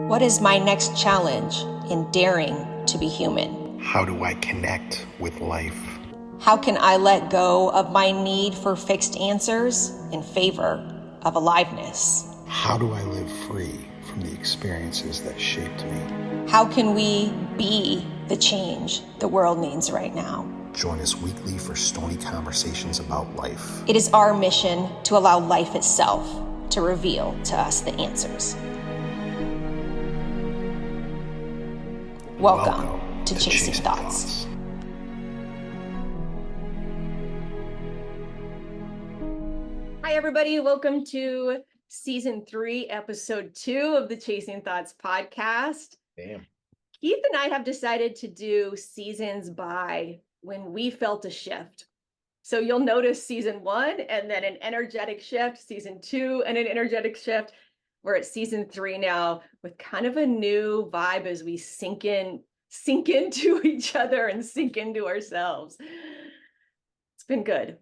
What is my next challenge in daring to be human? How do I connect with life? How can I let go of my need for fixed answers in favor of aliveness? How do I live free from the experiences that shaped me? How can we be the change the world needs right now? Join us weekly for stony conversations about life. It is our mission to allow life itself to reveal to us the answers. Welcome to Chasing Thoughts. Hi, everybody. Welcome to Season 3, Episode 2 of the Chasing Thoughts podcast. Damn. Keith and I have decided to do seasons by when we felt a shift. So you'll notice Season 1 and then an energetic shift, Season 2 and an energetic shift. We're at Season 3 now with kind of a new vibe as we sink into each other and sink into ourselves. It's been good.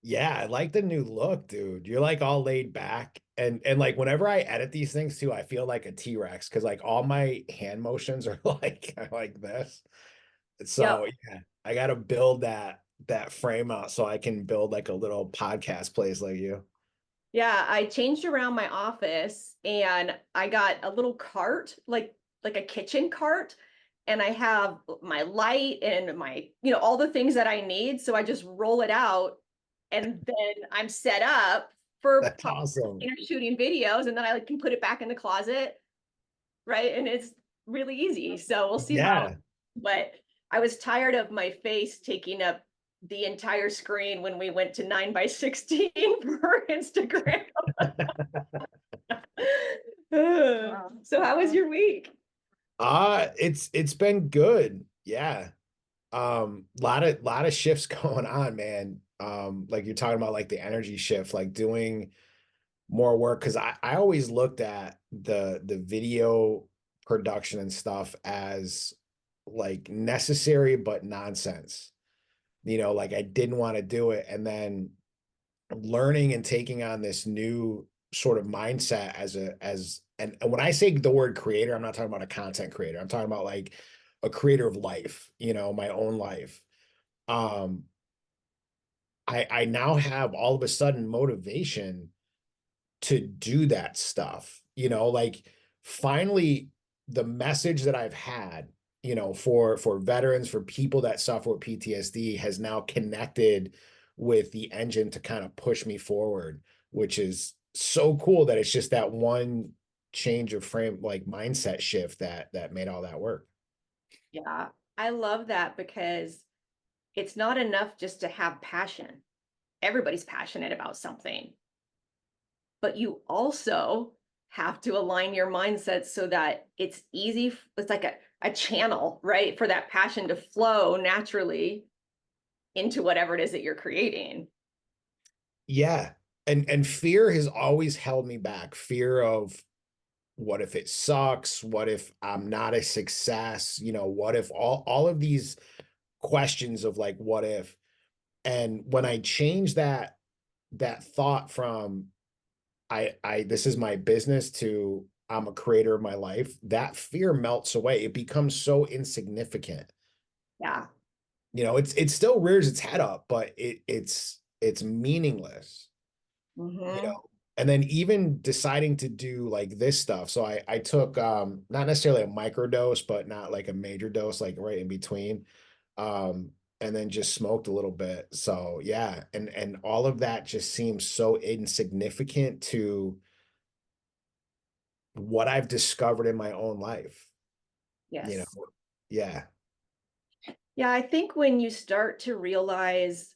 Yeah, I like the new look, dude. You're like all laid back. And like whenever I edit these things too, I feel like a T-Rex because like all my hand motions are like this. So yeah, I gotta build that frame out so I can build like a little podcast place like you. Yeah, I changed around my office and I got a little cart, like a kitchen cart, and I have my light and my, all the things that I need. So I just roll it out and then I'm set up for That's awesome. shooting videos, and then I can put it back in the closet, right? And it's really easy. So we'll see how, but I was tired of my face taking up the entire screen when we went to 9:16 for Instagram. So how was your week? It's been good. Yeah. Lot of shifts going on, man. Like you're talking about like the energy shift, like doing more work because I always looked at the video production and stuff as like necessary but nonsense. Like I didn't want to do it. And then learning and taking on this new sort of mindset and when I say the word creator, I'm not talking about a content creator. I'm talking about like a creator of life, my own life. I now have all of a sudden motivation to do that stuff, like finally the message that I've had, for veterans, for people that suffer with PTSD has now connected with the engine to kind of push me forward, which is so cool that it's just that one change of frame, like mindset shift that made all that work. Yeah, I love that because it's not enough just to have passion. Everybody's passionate about something, but you also have to align your mindset so that it's easy. It's like a channel, right? For that passion to flow naturally into whatever it is that you're creating. Yeah. And fear has always held me back. Fear of what if it sucks? What if I'm not a success? What if all of these questions of like, what if? And when I change that thought from this is my business to I'm a creator of my life, that fear melts away. It becomes so insignificant. Yeah. It still rears its head up, but it's meaningless. Mm-hmm. And then even deciding to do like this stuff. So I took not necessarily a micro dose, but not like a major dose, like right in between. And then just smoked a little bit. So yeah, and all of that just seems so insignificant to what I've discovered in my own life. Yes. Yeah. Yeah, I think when you start to realize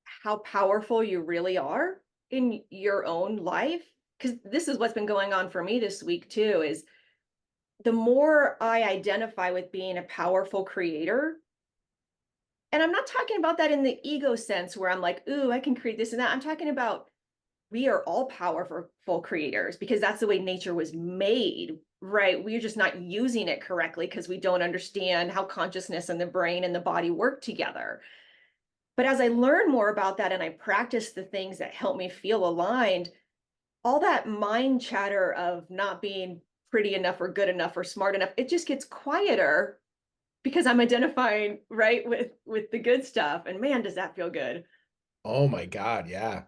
how powerful you really are in your own life, because this is what's been going on for me this week too, is the more I identify with being a powerful creator, and I'm not talking about that in the ego sense where I'm like, ooh, I can create this and that. I'm talking about we are all powerful creators because that's the way nature was made, right? We're just not using it correctly because we don't understand how consciousness and the brain and the body work together. But as I learn more about that and I practice the things that help me feel aligned, all that mind chatter of not being pretty enough or good enough or smart enough. It just gets quieter because I'm identifying right with the good stuff. And man, does that feel good. Oh my God, yeah.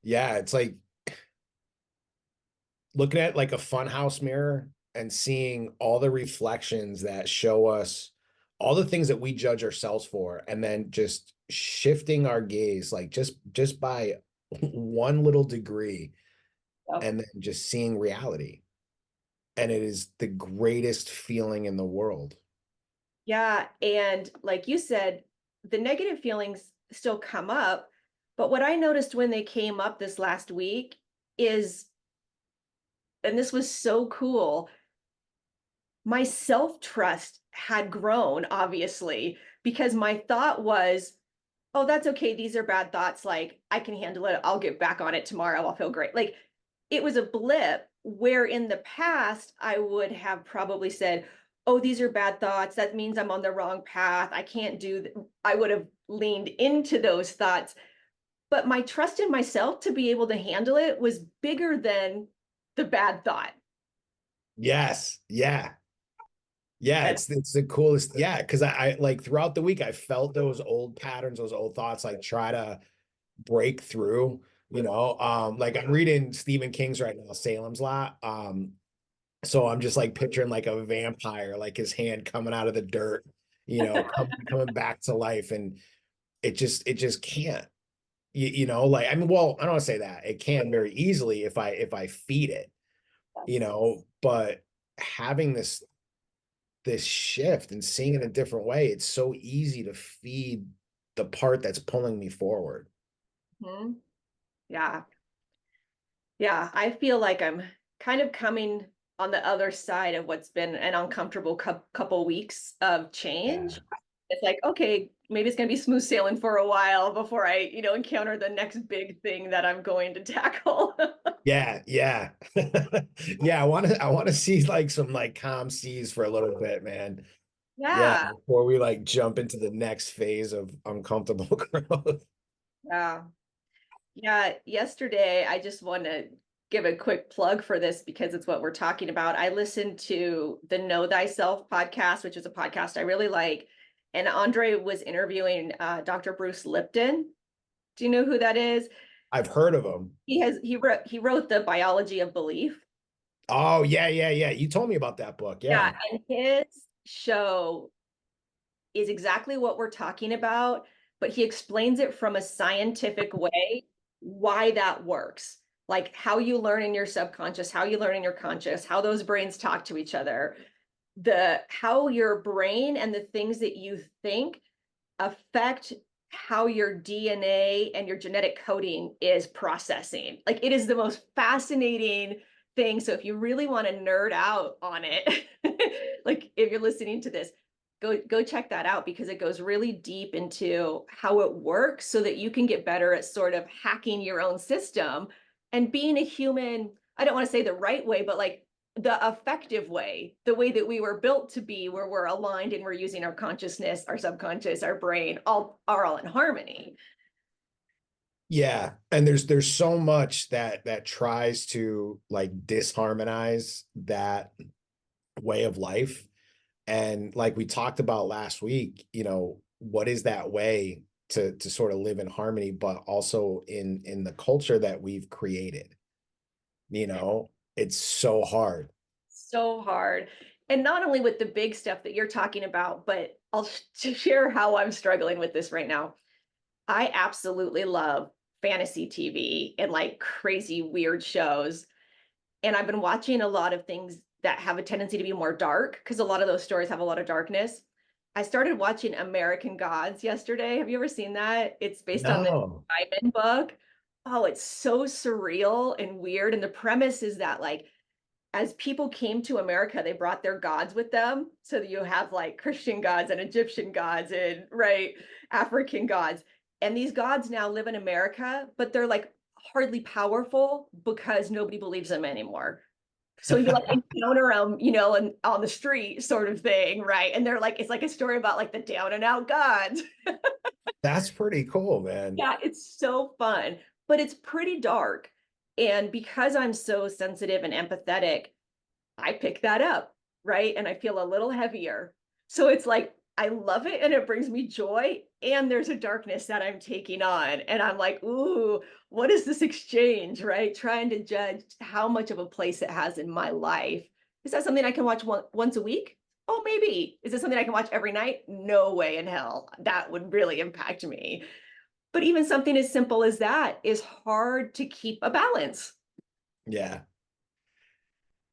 Yeah, it's like looking at like a funhouse mirror and seeing all the reflections that show us all the things that we judge ourselves for, and then just shifting our gaze, like just by one little degree, Yep. and then just seeing reality. And it is the greatest feeling in the world. Yeah. And like you said, the negative feelings still come up. But what I noticed when they came up this last week is, and this was so cool, my self trust had grown, obviously, because my thought was, oh, that's okay. These are bad thoughts. Like, I can handle it. I'll get back on it tomorrow. I'll feel great. Like, it was a blip where in the past, I would have probably said, oh, these are bad thoughts. That means I'm on the wrong path. I can't do I would have leaned into those thoughts. But my trust in myself to be able to handle it was bigger than the bad thought. Yes. Yeah. Yeah, And it's the coolest. Yeah, because I like throughout the week I felt those old patterns, those old thoughts, like try to break through, you know. Like I'm reading Stephen King's right now, Salem's Lot. So I'm just like picturing like a vampire, like his hand coming out of the dirt, coming back to life. And it just can't, like I mean, well, I don't want to say that. It can very easily if I feed it, but having this shift and seeing it a different way, it's so easy to feed the part that's pulling me forward. Mhm. Yeah. Yeah, I feel like I'm kind of coming on the other side of what's been an uncomfortable couple weeks of Yeah. change. It's like, okay, maybe it's going to be smooth sailing for a while before I, encounter the next big thing that I'm going to tackle. Yeah, yeah. Yeah, I want to see like some like calm seas for a little bit, man. Yeah, Yeah. before we like jump into the next phase of uncomfortable growth. Yeah. Yeah, yesterday I just want to give a quick plug for this because it's what we're talking about. I listened to the Know Thyself podcast, which is a podcast I really like. And Andre was interviewing Dr. Bruce Lipton. Do you know who that is? I've heard of them. He wrote The Biology of Belief. Oh, yeah, yeah, yeah. You told me about that book. Yeah, Yeah. and his show is exactly what we're talking about, but he explains it from a scientific way, why that works. Like how you learn in your subconscious, how you learn in your conscious, how those brains talk to each other, the how your brain and the things that you think affect how your DNA and your genetic coding is processing. Like it is the most fascinating thing. So if you really want to nerd out on it, like if you're listening to this, go check that out because it goes really deep into how it works so that you can get better at sort of hacking your own system and being a human. I don't want to say the right way, but like the effective way, the way that we were built to be, where we're aligned and we're using our consciousness, our subconscious, our brain, all in harmony. Yeah. And there's so much that tries to like disharmonize that way of life. And like we talked about last week, what is that way to sort of live in harmony, but also in the culture that we've created? It's so hard. So hard. And not only with the big stuff that you're talking about, but I'll share how I'm struggling with this right now. I absolutely love fantasy TV and like crazy weird shows. And I've been watching a lot of things that have a tendency to be more dark because a lot of those stories have a lot of darkness. I started watching American Gods yesterday. Have you ever seen that? It's based on the No. Simon book. Oh, it's so surreal and weird. And the premise is that like as people came to America, they brought their gods with them. So that you have like Christian gods and Egyptian gods and right, African gods. And these gods now live in America, but they're like hardly powerful because nobody believes them anymore. So you like encounter them, and on the street sort of thing, right? And they're like, it's like a story about like the down and out gods. That's pretty cool, man. Yeah, it's so fun, but it's pretty dark. And because I'm so sensitive and empathetic, I pick that up, right? And I feel a little heavier. So it's like, I love it and it brings me joy. And there's a darkness that I'm taking on. And I'm like, ooh, what is this exchange, right? Trying to judge how much of a place it has in my life. Is that something I can watch once a week? Oh, maybe. Is it something I can watch every night? No way in hell. That would really impact me. But even something as simple as that is hard to keep a balance. Yeah.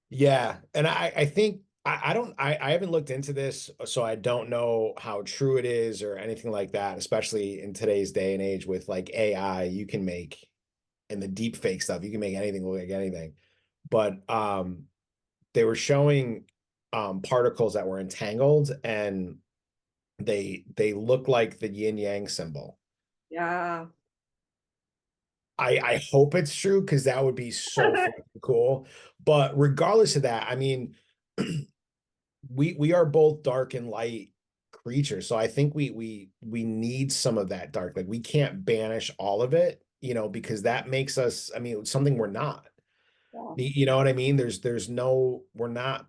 Yeah. And I think I don't I haven't looked into this, so I don't know how true it is or anything like that, especially in today's day and age with like AI, you can make and the deep fake stuff, you can make anything look like anything. But they were showing particles that were entangled and they look like the yin yang symbol. Yeah. I hope it's true because that would be so fucking cool. But regardless of that, I mean, we are both dark and light creatures, so I think we need some of that dark. Like we can't banish all of it, because that makes us. I mean, something we're not. Yeah. You know what I mean? There's no we're not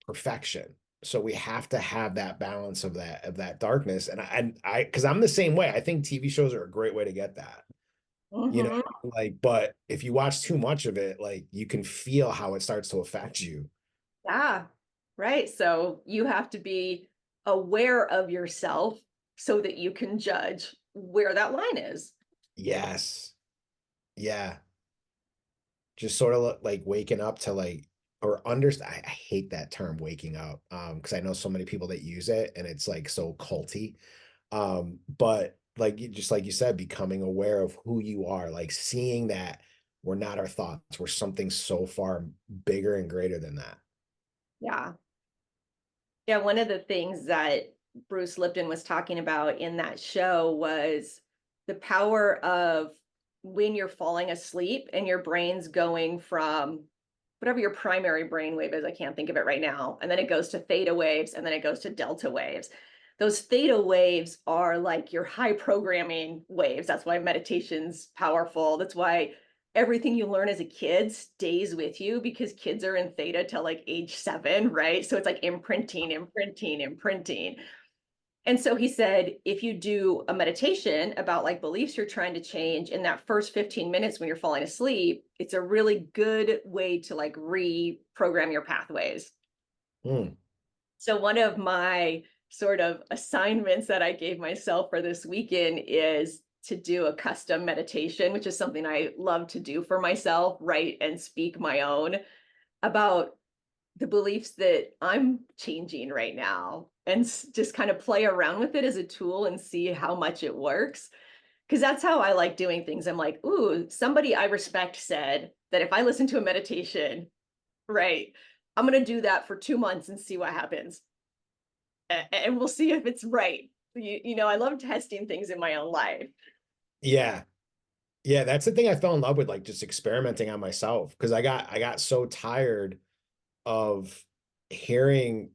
perfection. So we have to have that balance of that darkness. And I because I'm the same way. I think TV shows are a great way to get that. You know, Mhm. like, but if you watch too much of it, like you can feel how it starts to affect you. Yeah, right. So you have to be aware of yourself so that you can judge where that line is. Yes. Yeah. Just sort of like waking up to like or understand. I hate that term waking up. Because I know so many people that use it and it's like so culty. But like just like you said, becoming aware of who you are, like seeing that we're not our thoughts, we're something so far bigger and greater than that. Yeah. Yeah, one of the things that Bruce Lipton was talking about in that show was the power of when you're falling asleep and your brain's going from whatever your primary brainwave is, I can't think of it right now, and then it goes to theta waves and then it goes to delta waves. Those theta waves are like your high programming waves. That's why meditation's powerful. That's why everything you learn as a kid stays with you because kids are in theta till like age 7, right? So it's like imprinting, imprinting, imprinting. And so he said, if you do a meditation about like beliefs you're trying to change in that first 15 minutes when you're falling asleep, it's a really good way to like reprogram your pathways. Hmm. So one of my sort of assignments that I gave myself for this weekend is to do a custom meditation, which is something I love to do for myself, write and speak my own about the beliefs that I'm changing right now and just kind of play around with it as a tool and see how much it works. Because that's how I like doing things. I'm like, ooh, somebody I respect said that if I listen to a meditation, right, I'm going to do that for 2 months and see what happens. And we'll see if it's right. I love testing things in my own life. Yeah. Yeah, that's the thing I fell in love with, like just experimenting on myself because I got so tired of hearing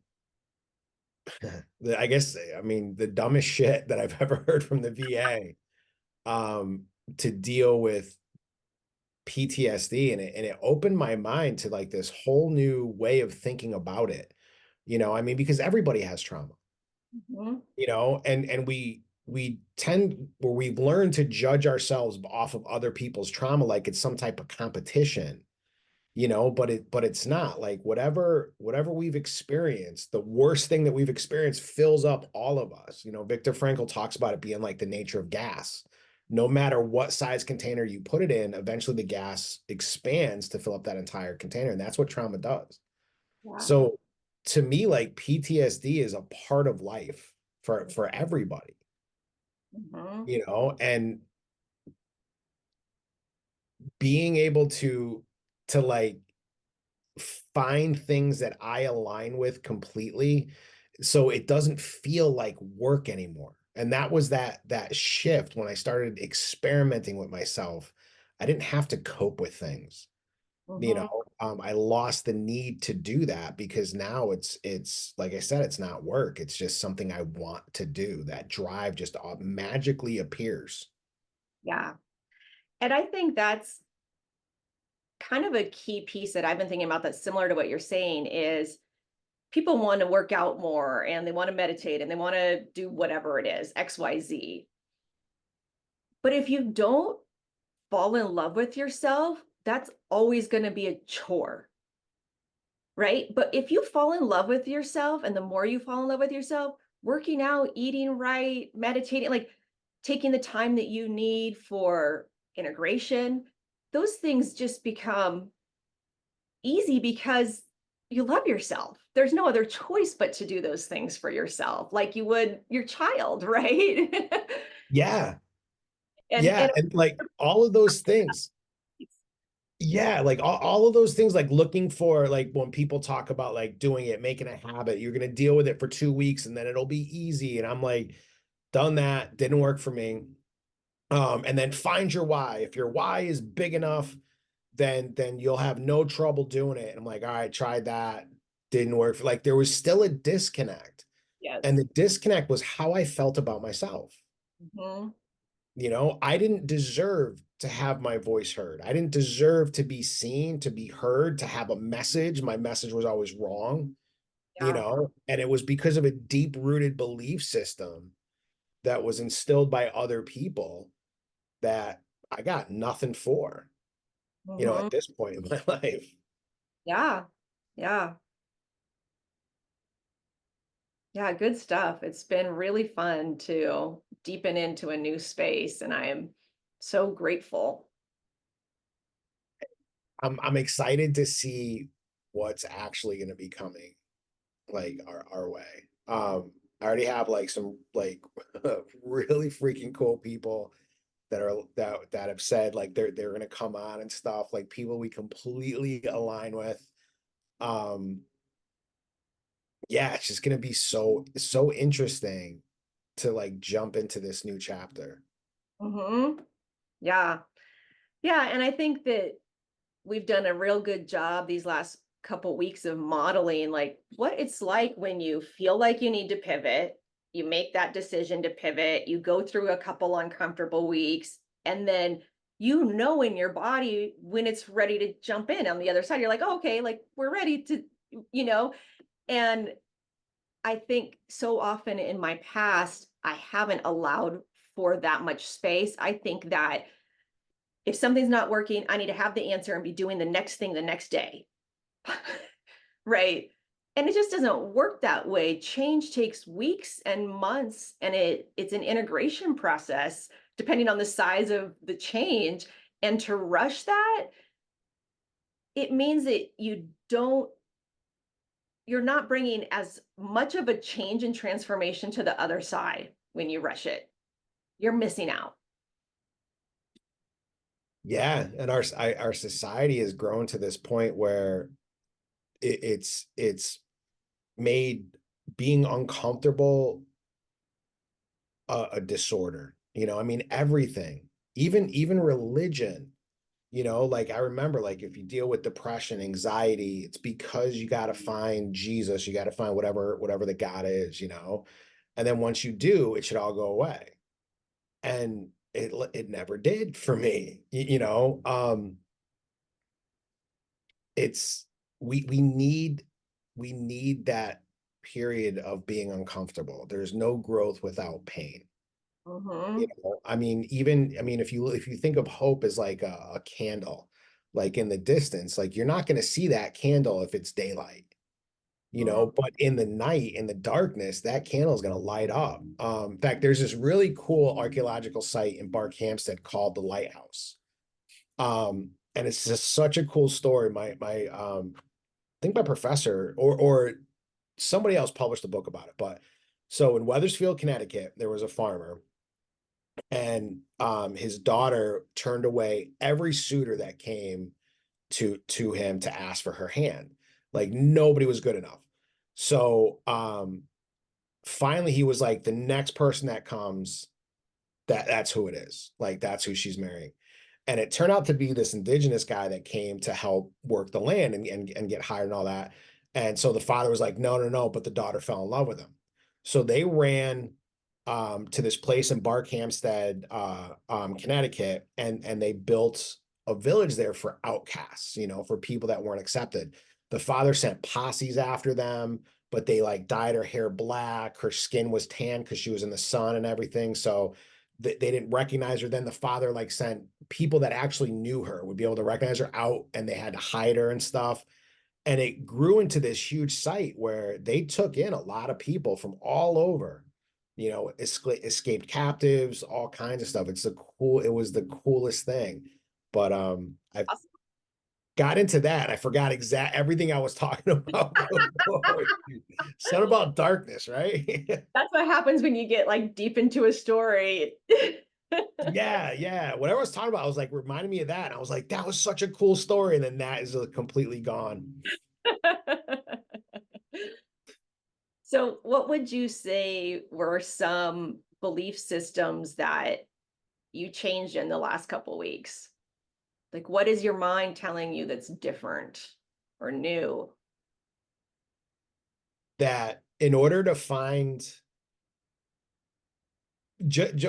I guess I mean the dumbest shit that I've ever heard from the VA to deal with PTSD and it opened my mind to like this whole new way of thinking about it. I mean because everybody has trauma, Mhm. and we tend or we've learned to judge ourselves off of other people's trauma like it's some type of competition, but it's not like whatever we've experienced, the worst thing that we've experienced fills up all of us. Viktor Frankl talks about it being like the nature of gas. No matter what size container you put it in, eventually the gas expands to fill up that entire container, and that's what trauma does. Yeah. So to me, like PTSD is a part of life for everybody, Mhm. and being able to like find things that I align with completely so it doesn't feel like work anymore. And that was that shift when I started experimenting with myself. I didn't have to cope with things. Mhm. I lost the need to do that because now it's like I said, it's not work. It's just something I want to do. That drive just magically appears. Yeah. And I think that's kind of a key piece that I've been thinking about that's similar to what you're saying is people want to work out more and they want to meditate and they want to do whatever it is, XYZ. But if you don't fall in love with yourself, that's always going to be a chore, right? But if you fall in love with yourself, and the more you fall in love with yourself, working out, eating right, meditating, like taking the time that you need for integration, those things just become easy because you love yourself. There's no other choice but to do those things for yourself, like you would your child, right? Yeah. And Yeah. And like all of those things. Yeah, like all of those things, like looking for, like when people talk about like doing it, making a habit, you're gonna deal with it for 2 weeks and then it'll be easy. And I'm like, done that, didn't work for me. And then find your why. If your why is big enough, then you'll have no trouble doing it. And I'm like, all right, tried that, didn't work. Like there was still a disconnect. And yes. the disconnect was how I felt about myself. Mhm. I didn't deserve to have my voice heard. I didn't deserve to be seen, to be heard, to have a message. My message was always wrong, Yeah. and it was because of a deep rooted belief system that was instilled by other people that I got nothing for, Mhm. at this point in my life. Yeah. Yeah. Yeah, good stuff. It's been really fun to deepen into a new space, and I am so grateful. I'm excited to see what's actually going to be coming like our way. I already have like some like really freaking cool people that have said like they're gonna come on and stuff, like people we completely align with. Um, yeah, it's just gonna be so interesting to like jump into this new chapter. Mhm. Yeah. Yeah, and I think that we've done a real good job these last couple weeks of modeling like what it's like when you feel like you need to pivot, you make that decision to pivot, you go through a couple uncomfortable weeks, and then in your body when it's ready to jump in on the other side. You're like, oh, okay, like we're ready to, you know, and I think so often in my past, I haven't allowed for that much space. I think that if something's not working, I need to have the answer and be doing the next thing the next day. Right. And it just doesn't work that way. Change takes weeks and months, and it's an integration process depending on the size of the change. And to rush that, it means that you're not bringing as much of a change and transformation to the other side when you rush it. You're missing out. Yeah, and our society has grown to this point where it's made being uncomfortable a disorder. I mean everything, even religion. Like I remember, like if you deal with depression, anxiety, it's because you got to find Jesus, you got to find whatever the God is. And then once you do, it should all go away. And it never did for me. It's we need that period of being uncomfortable. There's no growth without pain. Hmm. I mean, if you think of hope as like a candle, like in the distance, like you're not going to see that candle if it's daylight, but in the night, in the darkness, that candle is going to light up. In fact, there's this really cool archaeological site in Barkhamsted called the Lighthouse. And it's just such a cool story. I think my professor or somebody else published a book about it, but so in Wethersfield, Connecticut, there was a farmer and his daughter turned away every suitor that came to him to ask for her hand. Like nobody was good enough. So finally he was like, the next person that comes, that's who it is. Like that's who she's marrying. And it turned out to be this indigenous guy that came to help work the land and get hired and all that. And so the father was like, no, no, no, but the daughter fell in love with him. So they ran to this place in Barkhamsted, Connecticut, and they built a village there for outcasts, you know, for people that weren't accepted. The father sent posses after them, but they like dyed her hair black. Her skin was tan because she was in the sun and everything. So they didn't recognize her. Then the father like sent people that actually knew her would be able to recognize her out, and they had to hide her and stuff. And it grew into this huge site where they took in a lot of people from all over, you know, escaped captives, all kinds of stuff. It was the coolest thing. But I Awesome. got into that. I forgot everything I was talking about before. Something about darkness, right? That's what happens when you get, like, deep into a story. Yeah, yeah. Whatever I was talking about, I was like, reminding me of that. And I was like, that was such a cool story. And then that is completely gone. So, what would you say were some belief systems that you changed in the last couple weeks? Like, what is your mind telling you that's different or new? That in order to find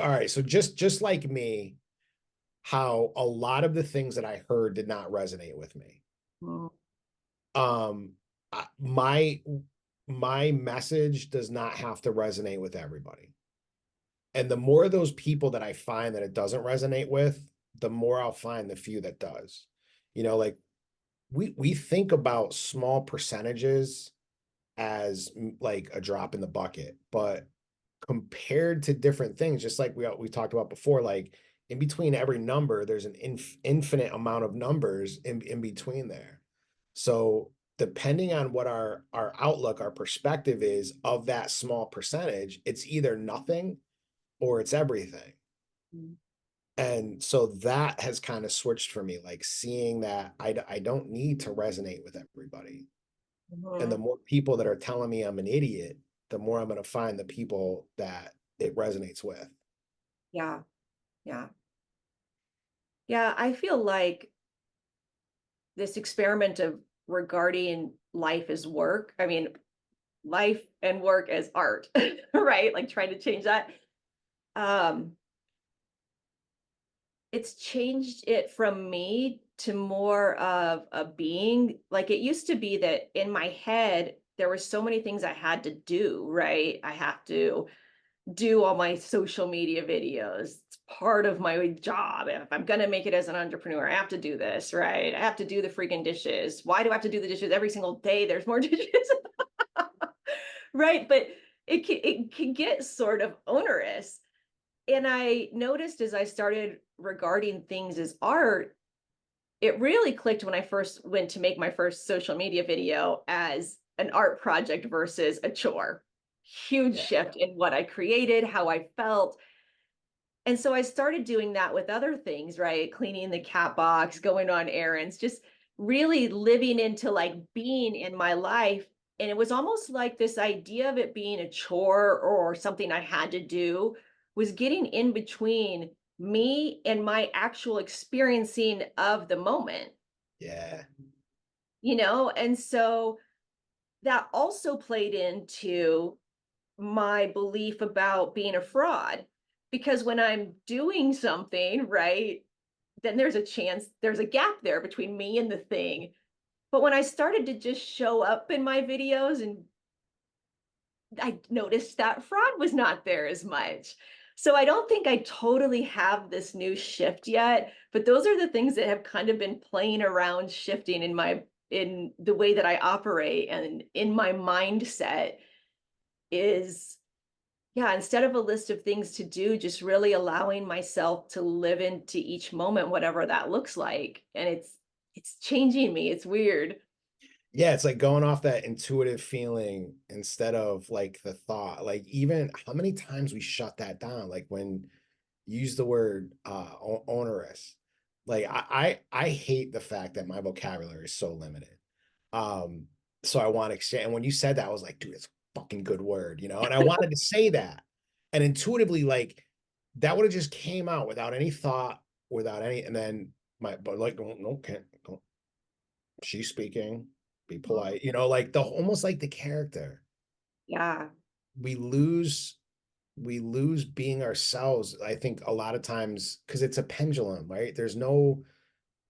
all right, so just like me, how a lot of the things that I heard did not resonate with me. Mm, Um, my message does not have to resonate with everybody. And the more of those people that I find that it doesn't resonate with, the more I'll find the few that does. You know, like we think about small percentages as like a drop in the bucket, but compared to different things, just like we talked about before, like in between every number, there's an infinite amount of numbers in between there. So depending on what our outlook, our perspective is of that small percentage, it's either nothing or it's everything. mm, And so that has kind of switched for me, like seeing that I don't need to resonate with everybody. And the mhm. more people that are telling me I'm an idiot, the more I'm going to find the people that it resonates with. Yeah, yeah. Yeah, I feel like this experiment of regarding life as work, I mean, life and work as art, right? Like trying to change that. Um, it's changed it from me to more of a being. Like it used to be that in my head, there were so many things I had to do, right? I have to do all my social media videos. It's part of my job. If I'm going to make it as an entrepreneur, I have to do this, right? I have to do the freaking dishes. Why do I have to do the dishes every single day? There's more dishes. Right? But it can get sort of onerous. And I noticed as I started regarding things as art, it really clicked when I first went to make my first social media video as an art project versus a chore. Huge Yeah. shift in what I created, how I felt. And so I started doing that with other things, right? Cleaning the cat box, going on errands, just really living into like being in my life. And it was almost like this idea of it being a chore or something I had to do was getting in between me and my actual experiencing of the moment, Yeah. you know? And so that also played into my belief about being a fraud because when I'm doing something, right, then there's a chance there's a gap there between me and the thing. But when I started to just show up in my videos and I noticed that fraud was not there as much. So I don't think I totally have this new shift yet, but those are the things that have kind of been playing around shifting in the way that I operate and in my mindset is yeah, instead of a list of things to do, just really allowing myself to live into each moment, whatever that looks like. And it's changing me. It's weird. Yeah, it's like going off that intuitive feeling instead of like the thought. Like even how many times we shut that down, like when you use the word onerous. Like I hate the fact that my vocabulary is so limited. Um, so I want to exchange. And when you said that, I was like, dude, it's a fucking good word, you know? And I wanted to say that. And intuitively, like that would have just came out without any thought, without any, and then but like, no, can't, don't, she's speaking, be Mhm. polite, you know, like the almost like the character. Yeah. We lose we lose being ourselves, I think, a lot of times because it's a pendulum, right? There's no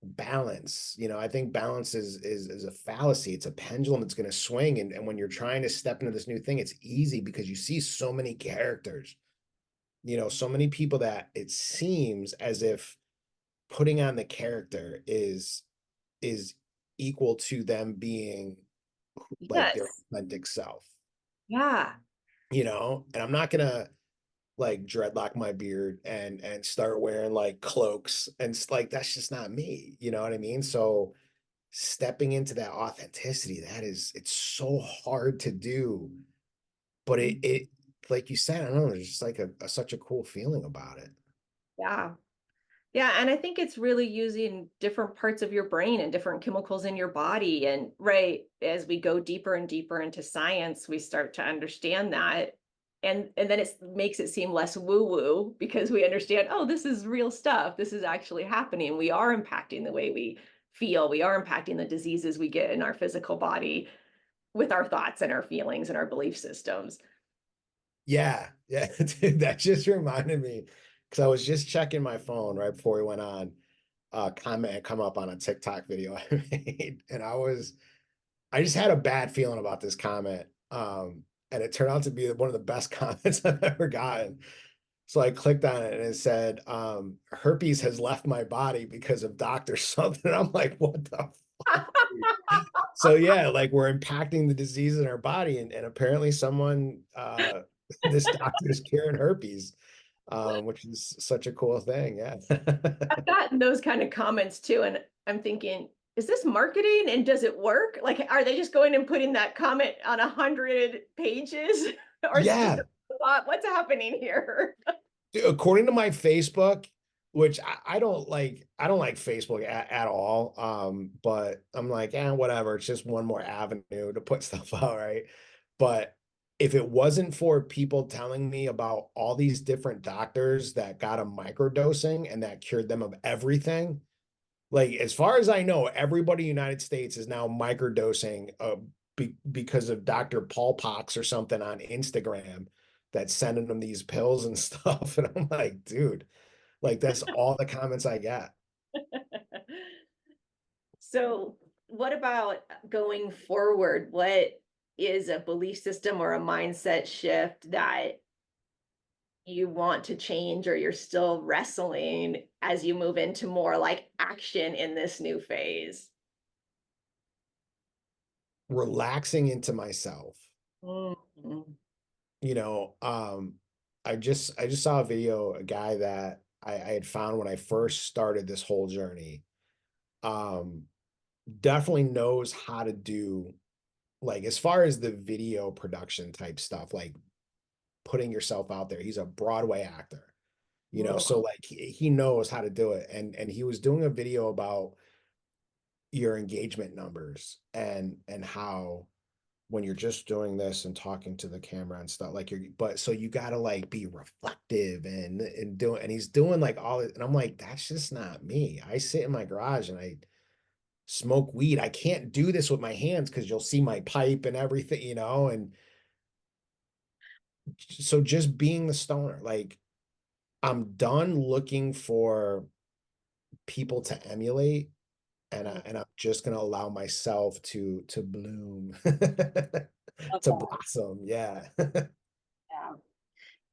balance. I think balance is a fallacy. It's a pendulum that's going to swing. And when you're trying to step into this new thing, it's easy because you see so many characters, so many people that it seems as if putting on the character is equal to them being like their Yes. authentic self, Yeah. and I'm not gonna like dreadlock my beard and start wearing like cloaks and like that's just not me, you know what I mean? So stepping into that authenticity, it's so hard to do, but it like you said, I don't know, there's just like such a cool feeling about it. Yeah. Yeah, and I think it's really using different parts of your brain and different chemicals in your body. And right, as we go deeper and deeper into science, we start to understand that. And then it makes it seem less woo-woo because we understand, oh, this is real stuff. This is actually happening. We are impacting the way we feel. We are impacting the diseases we get in our physical body with our thoughts and our feelings and our belief systems. Yeah, yeah. Dude, that just reminded me because I was just checking my phone right before we went on. Comment had come up on a TikTok video I made, and I just had a bad feeling about this comment. And it turned out to be one of the best comments I've ever gotten. So I clicked on it and it said, herpes has left my body because of Dr. something. I'm like, what the fuck? So yeah, like we're impacting the disease in our body, and apparently someone this doctor is curing herpes, which is such a cool thing. Yeah. I've gotten those kind of comments too, and I'm thinking, is this marketing and does it work? Like, are they just going and putting that comment on 100 pages? Or is it just Yeah. a lot? What's happening here? Dude, according to my Facebook, which I don't like Facebook at all. But I'm like, whatever. It's just one more avenue to put stuff out, right? But if it wasn't for people telling me about all these different doctors that got a microdosing and that cured them of everything, like as far as I know, everybody in the United States is now microdosing because of Dr. Paul Pox or something on Instagram that's sending them these pills and stuff. And I'm like, dude, like that's all the comments I got. So, what about going forward? What is a belief system or a mindset shift that you want to change or you're still wrestling as you move into more like action in this new phase? Relaxing into myself. Mhm. You know, I just saw a video, a guy that I had found when I first started this whole journey. Um, Definitely knows how to do like as far as the video production type stuff, like putting yourself out there. He's a Broadway actor, so Mm. like he knows how to do it. And he was doing a video about your engagement numbers and how when you're just doing this and talking to the camera and stuff like but so you got to like be reflective and doing and he's doing like all it and I'm like that's just not me. I sit in my garage and I smoke weed. I can't do this with my hands because you'll see my pipe and everything, and so just being the stoner, like I'm done looking for people to emulate, and Mm. I'm just gonna allow myself to bloom, Love to that. blossom. Yeah. Yeah.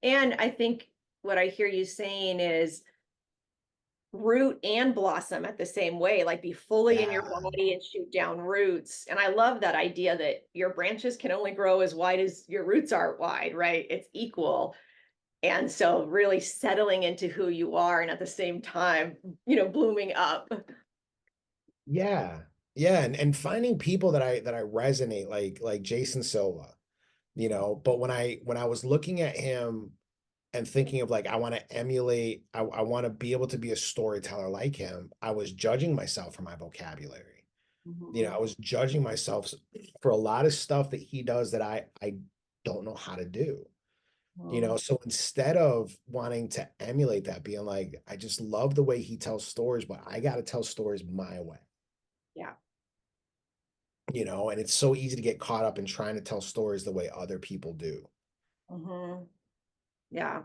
And I think what I hear you saying is root and blossom at the same way, like be fully in your Yeah. body and shoot down roots. And I love that idea that your branches can only grow as wide as your roots are wide, right? It's equal. And so really settling into who you are and at the same time, blooming up. Yeah. Yeah. And finding people that I resonate like Jason Silva, but when I was looking at him and thinking of like I want to emulate, I want to be able to be a storyteller like him, I was judging myself for my vocabulary. I Mhm. was judging myself for a lot of stuff that he does that I don't know how to do. Mhm. So instead of wanting to emulate that, being like, I just love the way he tells stories, but I got to tell stories my way. Yeah. And it's so easy to get caught up in trying to tell stories the way other people do. Mhm. Yeah.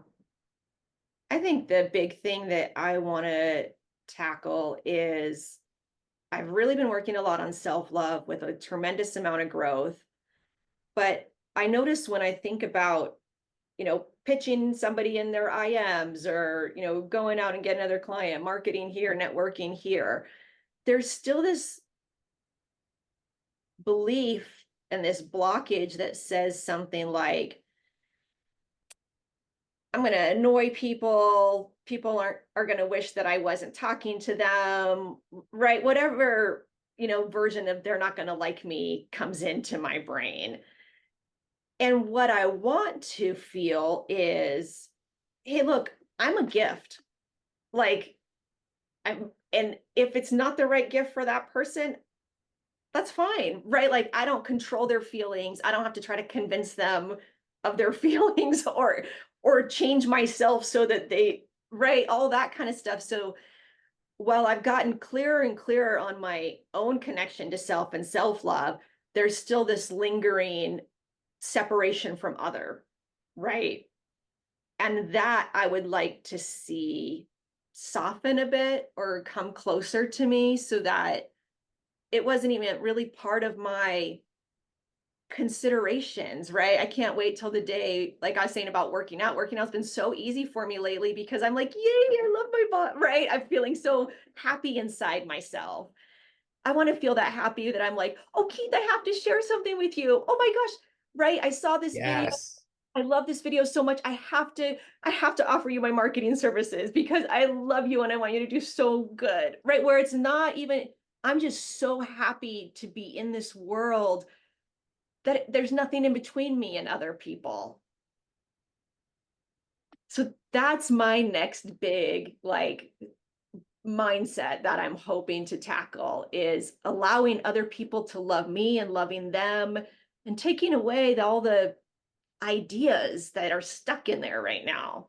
I think the big thing that I want to tackle is I've really been working a lot on self-love with a tremendous amount of growth. But I notice when I think about, pitching somebody in their IMs or, going out and get another client, marketing here, networking here, there's still this belief and this blockage that says something like, I'm going to annoy people. People are going to wish that I wasn't talking to them, right? Whatever, version of they're not going to like me comes into my brain. And what I want to feel is, hey, look, I'm a gift. Like and if it's not the right gift for that person, that's fine, right? Like I don't control their feelings. I don't have to try to convince them of their feelings or change myself so that they, right, all that kind of stuff. So while I've gotten clearer and clearer on my own connection to self and self-love, there's still this lingering separation from other, right? And that I would like to see soften a bit or come closer to me so that it wasn't even really part of my considerations, right? I can't wait till the day, like I was saying about working out. Working out's been so easy for me lately because I'm like, yay, I love my butt, right? I'm feeling so happy inside myself. I want to feel that happy that I'm like, oh, Keith, I have to share something with you. Oh my gosh, right? I saw this video. Yes. I love this video so much. I have to offer you my marketing services because I love you and I want you to do so good. Right? Where it's not even, I'm just so happy to be in this world that there's nothing in between me and other people. So that's my next big like mindset that I'm hoping to tackle is allowing other people to love me and loving them and taking away all the ideas that are stuck in there right now,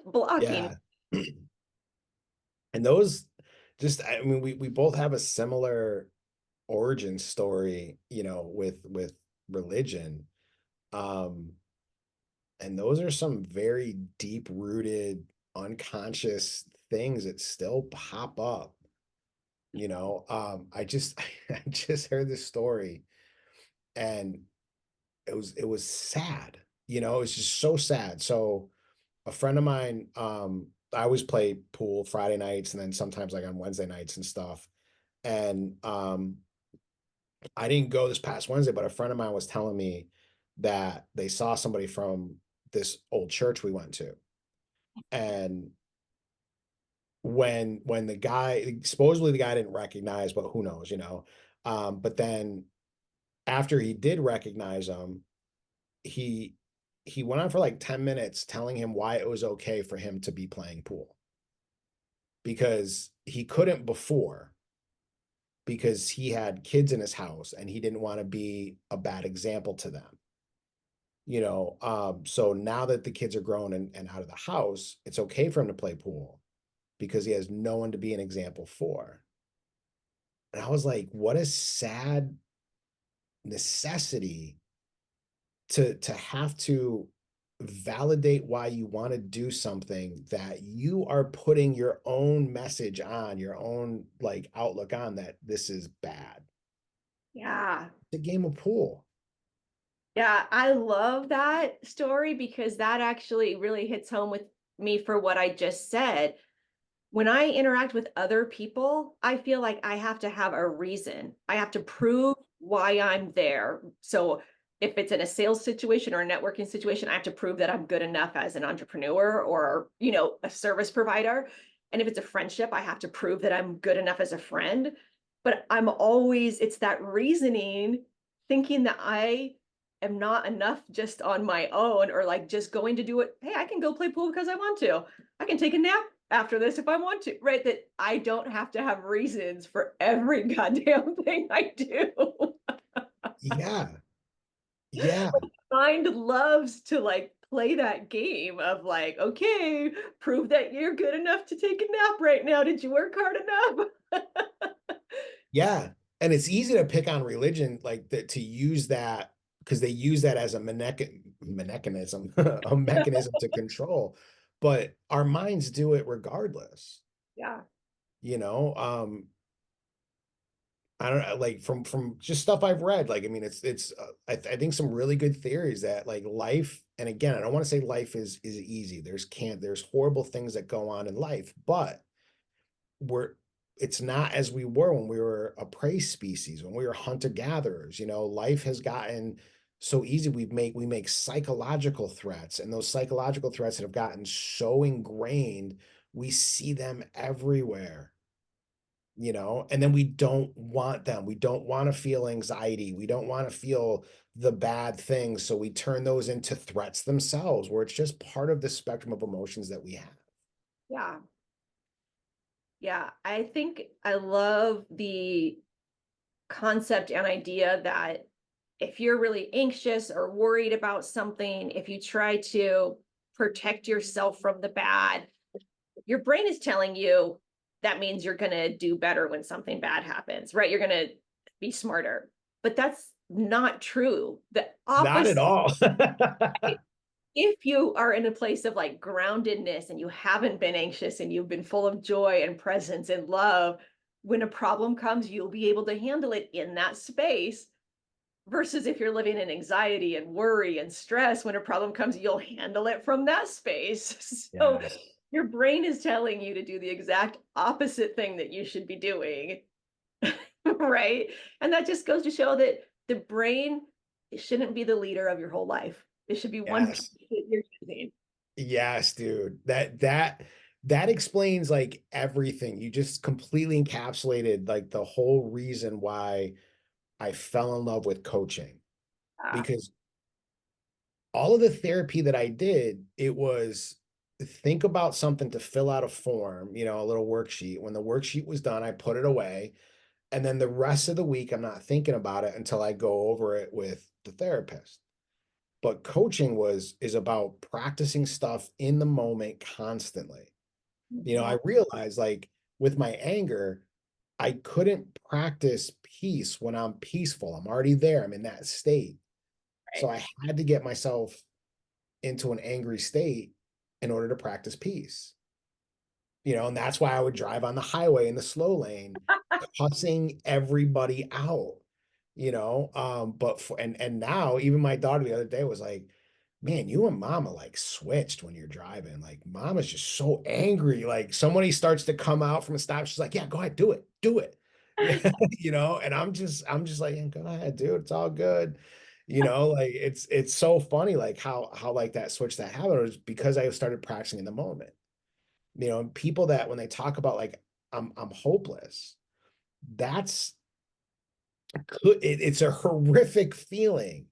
blocking. Yeah. And those just, I mean, we both have a similar origin story, with religion. Um, and those are some very deep rooted, unconscious things that still pop up. I just I just heard this story and it was sad. It's just so sad. So a friend of mine, I always play pool Friday nights and then sometimes like on Wednesday nights and stuff. And I didn't go this past Wednesday, but a friend of mine was telling me that they saw somebody from this old church we went to. And when the guy, supposedly the guy didn't recognize, but who knows, but then after he did recognize him, he he went on for like 10 minutes telling him why it was okay for him to be playing pool because he couldn't before because he had kids in his house and he didn't want to be a bad example to them. So now that the kids are grown and out of the house, it's okay for him to play pool because he has no one to be an example for. And I was like, what a sad necessity to have to validate why you want to do something that you are putting your own message on, your own like outlook on that this is bad. Yeah. It's a game of pool. Yeah, I love that story because that actually really hits home with me for what I just said. When I interact with other people, I feel like I have to have a reason. I have to prove why I'm there. So if it's in a sales situation or a networking situation, I have to prove that I'm good enough as an entrepreneur or, a service provider. And if it's a friendship, I have to prove that I'm good enough as a friend. But it's that reasoning, thinking that I am not enough just on my own or like just going to do it. Hey, I can go play pool because I want to. I can take a nap after this if I want to, right? That I don't have to have reasons for every goddamn thing I do. Yeah. Yeah. Mind loves to like play that game of like, okay, prove that you're good enough to take a nap right now. Did you work hard enough? Yeah. And it's easy to pick on religion, like that to use that because they use that as a mechanism, a mechanism to control. But our minds do it regardless, Yeah. you know. I don't know, like from just stuff I've read, like, I mean, I think some really good theories that like life, and again, I don't want to say life is easy. There's horrible things that go on in life, but we're it's not as we were when we were a prey species, when we were hunter gatherers. Life has gotten so easy. We make psychological threats, and those psychological threats that have gotten so ingrained, we see them everywhere. And then we don't want them. We don't want to feel anxiety. We don't want to feel the bad things. So we turn those into threats themselves, where it's just part of the spectrum of emotions that we have. Yeah. Yeah. I think I love the concept and idea that if you're really anxious or worried about something, if you try to protect yourself from the bad, your brain is telling you that means you're going to do better when something bad happens, right? You're going to be smarter. But that's not true. The Not at opposite. all. If you are in a place of like groundedness and you haven't been anxious and you've been full of joy and presence and love, when a problem comes, you'll be able to handle it in that space. Versus if you're living in anxiety and worry and stress, when a problem comes, you'll handle it from that space. So Yes. your brain is telling you to do the exact opposite thing that you should be doing. Right. And that just goes to show that the brain shouldn't be the leader of your whole life. It should be one piece Yes. that you're using. Yes, dude. That explains like everything. You just completely encapsulated like the whole reason why I fell in love with coaching. Uh, Because all of the therapy that I did, it was think about something to fill out a form, a little worksheet. When the worksheet was done, I put it away. And then the rest of the week, I'm not thinking about it until I go over it with the therapist. But coaching is about practicing stuff in the moment constantly. mhm, I realized like with my anger, I couldn't practice peace when I'm peaceful. I'm already there. I'm in that state. So right. I had to get myself into an angry state in order to practice peace. And that's why I would drive on the highway in the slow lane, cussing everybody out. But and now even my daughter the other day was like, man, you and mama like switched when you're driving. Like mama's just so angry. Like somebody starts to come out from a stop. She's like, yeah, go ahead, do it, do it. Yeah, and I'm just like, yeah, go ahead, dude. It's all good. Like it's so funny, like how like that switch that happened was because I started practicing in the moment. And people that when they talk about like I'm hopeless, that's it's a horrific feeling,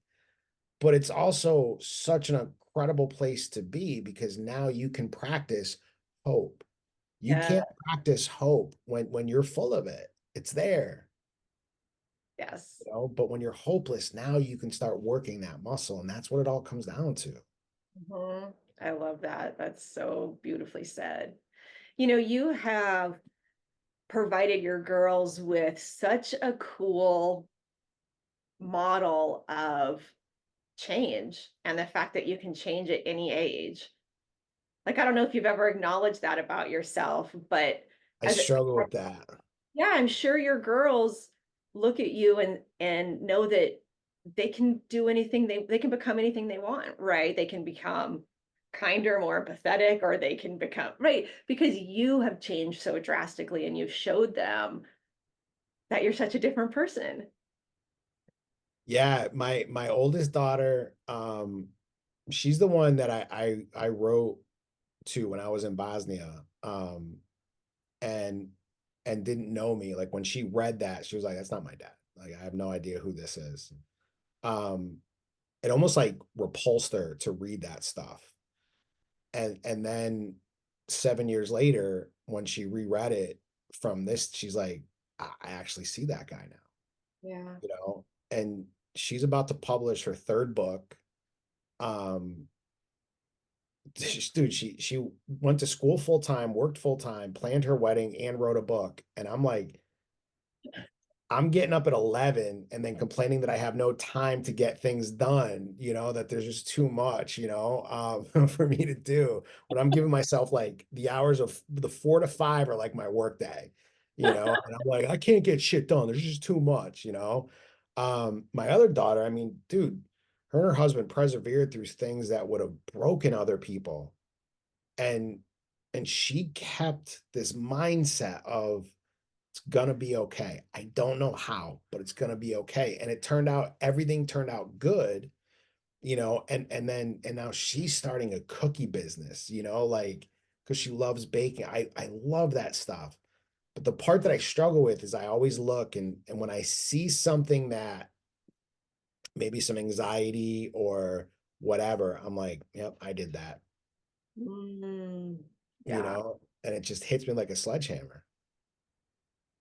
but it's also such an incredible place to be because now you can practice hope. You Yeah. can't practice hope when you're full of it. It's there, Yes. but when you're hopeless, now you can start working that muscle, and that's what it all comes down to. Mhm. I love that. That's so beautifully said. You have provided your girls with such a cool model of change and the fact that you can change at any age. Like, I don't know if you've ever acknowledged that about yourself, but I as it, struggle with that. yeah, I'm sure your girls look at you and know that they can do anything they can become anything they want, right? They can become kinder, more empathetic, or they can become right because you have changed so drastically and you've showed them that you're such a different person. Yeah, my oldest daughter, she's the one that I wrote to when I was in Bosnia, and didn't know me. Like when she read that, she was like, "That's not my dad. Like I have no idea who this is." Um, it almost like repulsed her to read that stuff. And then 7 years later, when she reread it from this, she's like, I actually see that guy now, Yeah. and she's about to publish her third book. Um, dude, she went to school full time, worked full time, planned her wedding, and wrote a book. And I'm like, I'm getting up at 11 and then complaining that I have no time to get things done, that there's just too much, for me to do. When I'm giving myself like the hours of the 4 to 5 are like my work day. And I'm like, I can't get shit done. There's just too much. My other daughter, I mean, dude, her and her husband persevered through things that would have broken other people. And she kept this mindset of it's gonna be okay. I don't know how, but it's gonna be okay. And everything turned out good, and now she's starting a cookie business, like because she loves baking. I love that stuff. But the part that I struggle with is I always look and when I see something that maybe some anxiety or whatever, I'm like, yep, I did that, Mm, yeah. and it just hits me like a sledgehammer.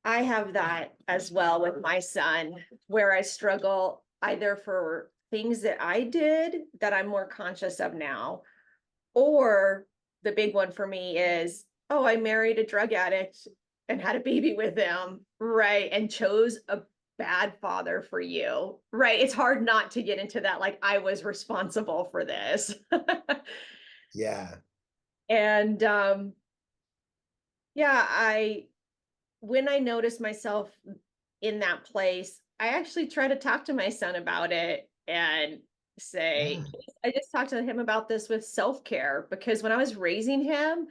I have that as well with my son, where I struggle either for things that I did that I'm more conscious of now, or the big one for me is, oh, I married a drug addict and had a baby with him, right? And chose a bad father for you, right? It's hard not to get into that, like, I was responsible for this. Yeah. And yeah, when I notice myself in that place, I actually try to talk to my son about it and say, Yeah. I just talked to him about this with self-care because when I was raising him,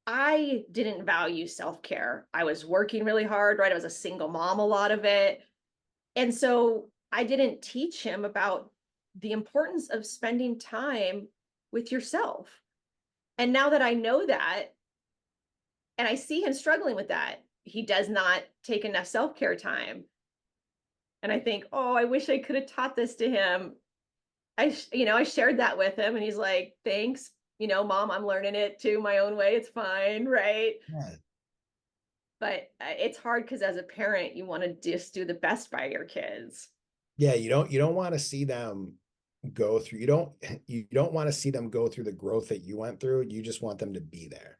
I didn't value self-care. I was working really hard, right? I was a single mom a lot of it. And so I didn't teach him about the importance of spending time with yourself. And now that I know that, and I see him struggling with that, he does not take enough self-care time. And I think, oh, I wish I could have taught this to him. I shared that with him and he's like, thanks, mom, I'm learning it too my own way. It's fine, right? Yeah. But it's hard because as a parent, you want to just do the best by your kids. Yeah, you don't want to see them go through you don't want to see them go through the growth that you went through. You just want them to be there.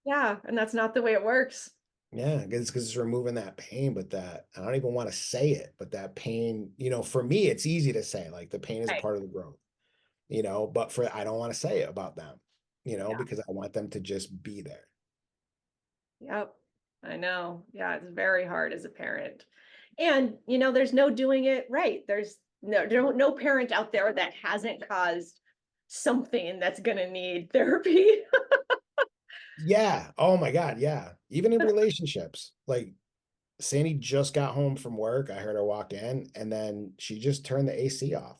Yeah, and that's not the way it works. Yeah, because it's removing that pain, but that I don't even want to say it, but that pain, for me, it's easy to say, like the pain is a Right. part of the growth, but for I don't want to say it about them, Yeah. because I want them to just be there. Yep. I know. Yeah, it's very hard as a parent. And, there's no doing it right. There's no parent out there that hasn't caused something that's going to need therapy. Yeah. Oh my God. Yeah. Even in relationships, like Sandy just got home from work. I heard her walk in and then she just turned the AC off.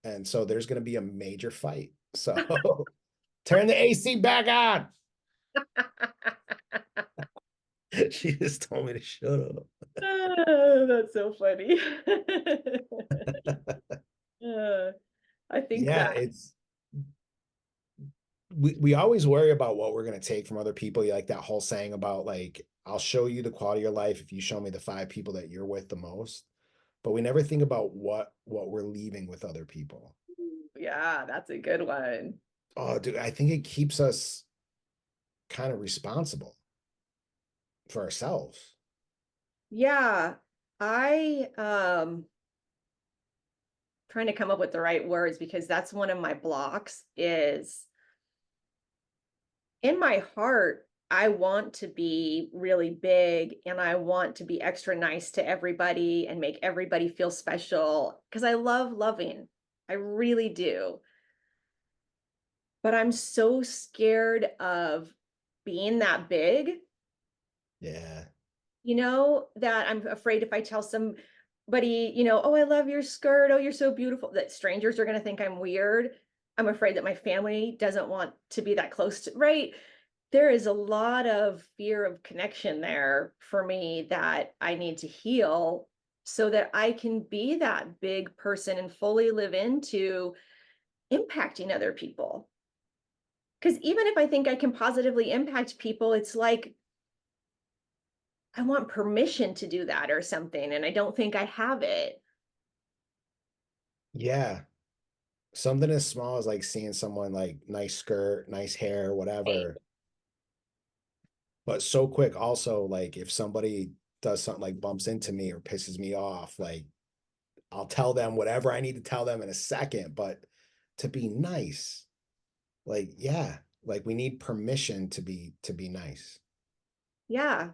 And so there's going to be a major fight. So turn the AC back on. She just told me to shut up. Oh, that's so funny. Uh, I think Yeah, that, we always worry about what we're going to take from other people. Like that whole saying about like, I'll show you the quality of your life if you show me the 5 people that you're with the most. But we never think about what we're leaving with other people. yeah, that's a good one. Oh, dude, I think it keeps us kind of responsible for ourselves. Yeah, I trying to come up with the right words because that's one of my blocks is in my heart, I want to be really big and I want to be extra nice to everybody and make everybody feel special because I love loving. I really do. But I'm so scared of being that big, Yeah. that I'm afraid if I tell somebody, oh, I love your skirt. Oh, you're so beautiful, that strangers are going to think I'm weird. I'm afraid that my family doesn't want to be that close to, right? There is a lot of fear of connection there for me that I need to heal so that I can be that big person and fully live into impacting other people. Because even if I think I can positively impact people, it's like I want permission to do that or something, and I don't think I have it. Yeah. Something as small as like seeing someone like nice skirt, nice hair, Right. whatever. But so quick also, like if somebody does something like bumps into me or pisses me off, like I'll tell them whatever I need to tell them in a second, but to be nice, like, yeah, like we need permission to be nice. Yeah.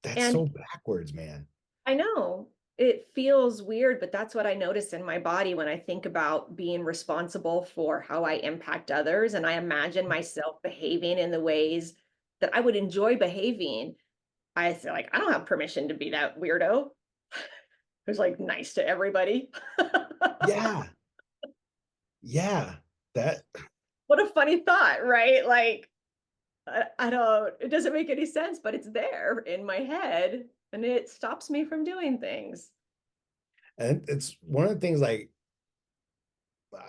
That's And so backwards, man. I know it feels weird, but that's what I notice in my body when I think about being responsible for how I impact others. And I imagine myself behaving in the ways that I would enjoy behaving. I feel like I don't have permission to be that weirdo who's like nice to everybody. Yeah. Yeah. That What a funny thought, right? Like, I don't, it doesn't make any sense, but it's there in my head and it stops me from doing things. and it's one of the things like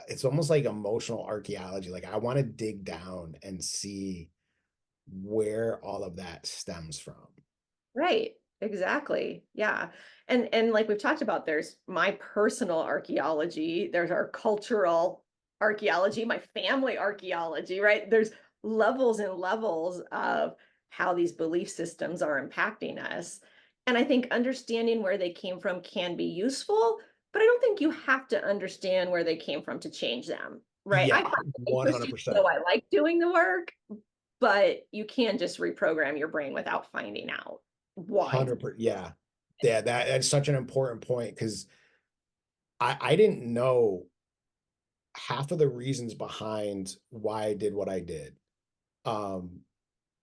it's almost like emotional archaeology. Like I want to dig down and see where all of that stems from. Right. Exactly. Yeah. And like we've talked about, there's my personal archaeology, there's our cultural archaeology, my family archaeology, right? There's levels and levels of how these belief systems are impacting us. And I think understanding where they came from can be useful, but I don't think you have to understand where they came from to change them, right? I Yeah, find it interesting, so 100%. I like doing the work, but you can just reprogram your brain without finding out why. 100%. Yeah. Yeah, that's such an important point because I didn't know half of the reasons behind why I did what I did. Um,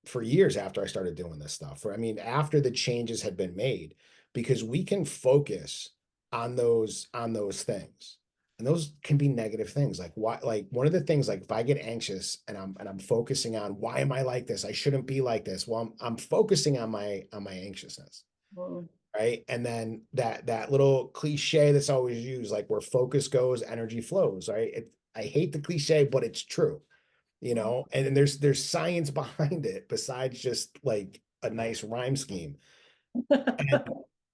for years after I started doing this stuff. For I mean, after the changes had been made, because we can focus on those things. And those can be negative things. Like why like one of the things like if I get anxious and I'm focusing on why am I like this? I shouldn't be like this. Well, I'm focusing on my anxiousness, Mm. right? And then that little cliche that's always used, like where focus goes, energy flows, right? I hate the cliche, but it's true, you Mhm. know, and there's science behind it besides just like a nice rhyme scheme. And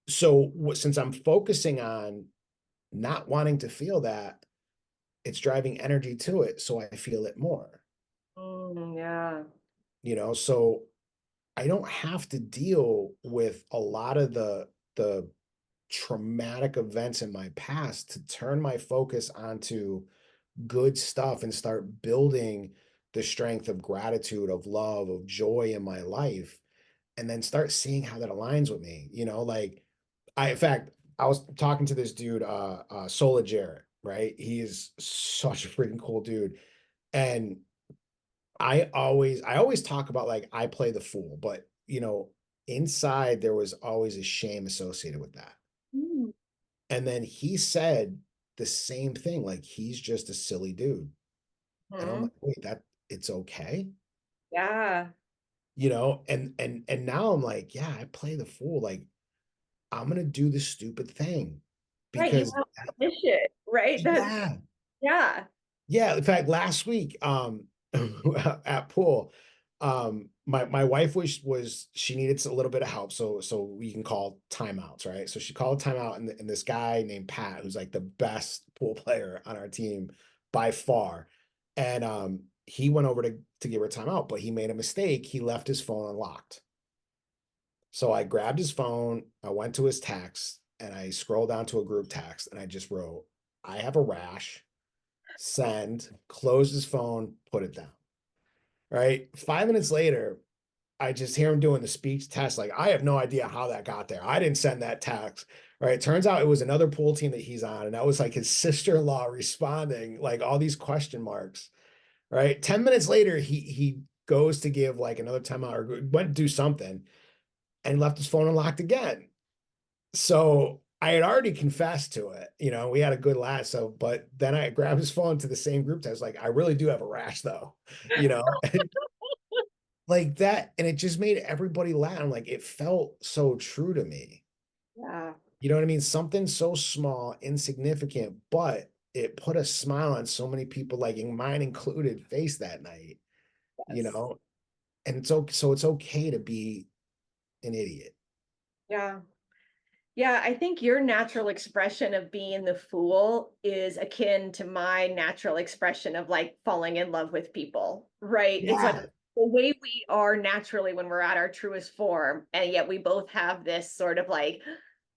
so since I'm focusing on not wanting to feel that, it's driving energy to it, so I feel it more, Yeah. you know. So I don't have to deal with a lot of the traumatic events in my past to turn my focus onto good stuff and start building the strength of gratitude, of love, of joy in my life, and then start seeing how that aligns with me. You know, like in fact, I was talking to this dude, Sola Jarrett, right? He is such a freaking cool dude. And I always talk about like I play the fool, but you know, inside there was always a shame associated with that. Mm. And then he said the same thing, like he's just a silly dude. And I'm Mhm. like, wait, that it's okay, Yeah. you know? And now I'm like, yeah, I play the fool. Like I'm gonna do the stupid thing Right. You because have to finish it, right? That's, yeah, yeah. yeah. In fact, last week, at pool, my wife was she needed a little bit of help, so we can call timeouts, right? So she called a timeout, and this guy named Pat, who's like the best pool player on our team by far, and he went over to give her timeout, but he made a mistake. He left his phone unlocked. So I grabbed his phone, I went to his text, and I scrolled down to a group text, and I just wrote, "I have a rash." Send, close his phone, put it down. Right. 5 minutes later, I just hear him doing the speech test. Like, I have no idea how that got there. I didn't send that text. Right. Turns out it was another pool team that he's on. And that was like his sister-in-law responding, like all these question marks. Right. 10 minutes later, he goes to give like another timeout or went to do something and left his phone unlocked again. So I had already confessed to it, you know, we had a good laugh. So, but then I grabbed his phone to the same group. I was like, I really do have a rash though, you know, and like that. And it just made everybody laugh. I'm like, it felt so true to me. Yeah. You know what I mean? Something so small, insignificant, but it put a smile on so many people, like in mine included, face that night, you Yes. know, and it's okay. So it's okay to be an idiot. Yeah. Yeah, I think your natural expression of being the fool is akin to my natural expression of like falling in love with people, right? It's like Yeah. the way we are naturally when we're at our truest form. And yet we both have this sort of like,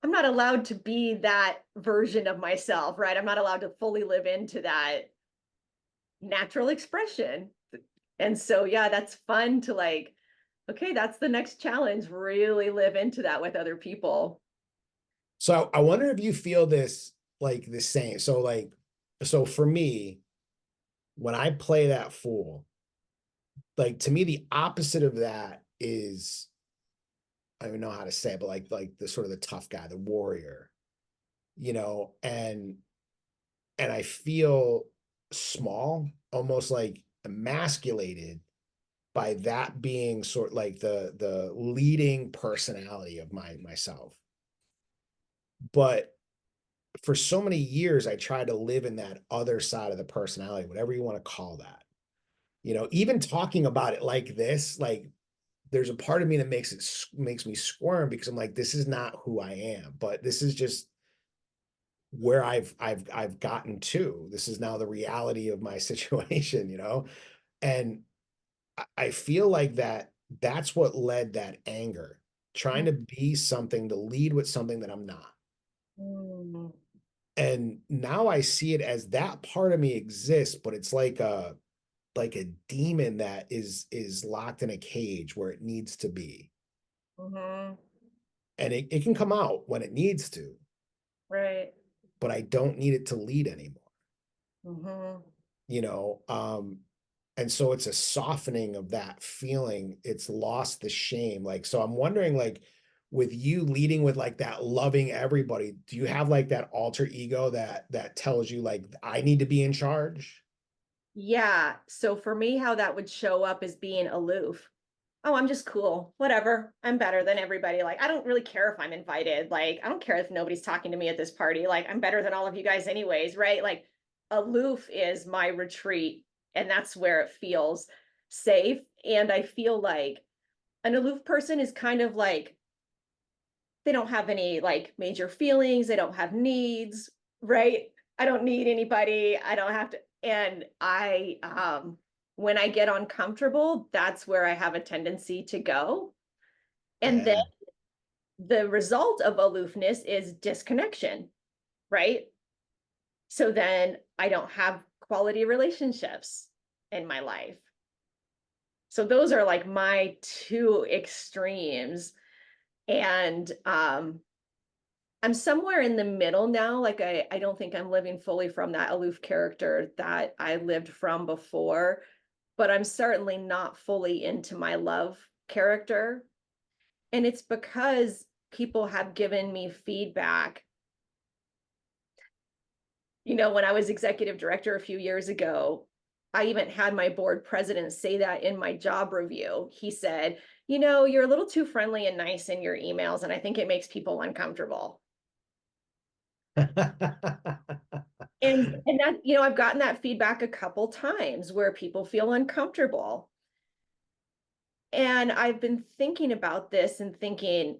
I'm not allowed to be that version of myself, right? I'm not allowed to fully live into that natural expression. And so, yeah, that's fun to like Okay, that's the next challenge. Really live into that with other people. So I wonder if you feel this like the same. So for me, when I play that fool, like to me, the opposite of that is I don't even know how to say it, but like the sort of the tough guy, the warrior, and I feel small, almost like emasculated by that being sort like the leading personality of myself. But for so many years, I tried to live in that other side of the personality, whatever you want to call that. Even talking about it like this, like there's a part of me that makes me squirm because I'm like, this is not who I am, but this is just where I've gotten to. This is now the reality of my situation. And I feel like that's what led that anger, trying to be something, to lead with something that I'm not. Mm, And now I see it as that part of me exists, but it's like a demon that is locked in a cage where it needs to be. mhm, And it can come out when it needs to, right. but I don't need it to lead anymore. Mhm. you know um and so it's a softening of that feeling. It's lost the shame. Like, so I'm wondering, like, with you leading with like that loving everybody, do you have like that alter ego that tells you like I need to be in charge? Yeah. So for me, how that would show up is being aloof. Oh, I'm just cool. Whatever. I'm better than everybody. Like, I don't really care if I'm invited. Like, I don't care if nobody's talking to me at this party. Like, I'm better than all of you guys, anyways, right? Like, aloof is my retreat, and that's where it feels safe. And I feel like an aloof person is kind of like they don't have any like major feelings, they don't have needs, right? I don't need anybody. I don't have to and I when I get uncomfortable, that's where I have a tendency to go. And then Yeah. the result of aloofness is disconnection, right? So then I don't have quality relationships in my life. So those are like my two extremes. And I'm somewhere in the middle now. Like I don't think I'm living fully from that aloof character that I lived from before, but I'm certainly not fully into my love character. And it's because people have given me feedback. When I was executive director a few years ago, I even had my board president say that in my job review. He said, you're a little too friendly and nice in your emails, and I think it makes people uncomfortable. And that, I've gotten that feedback a couple times where people feel uncomfortable. And I've been thinking about this and thinking,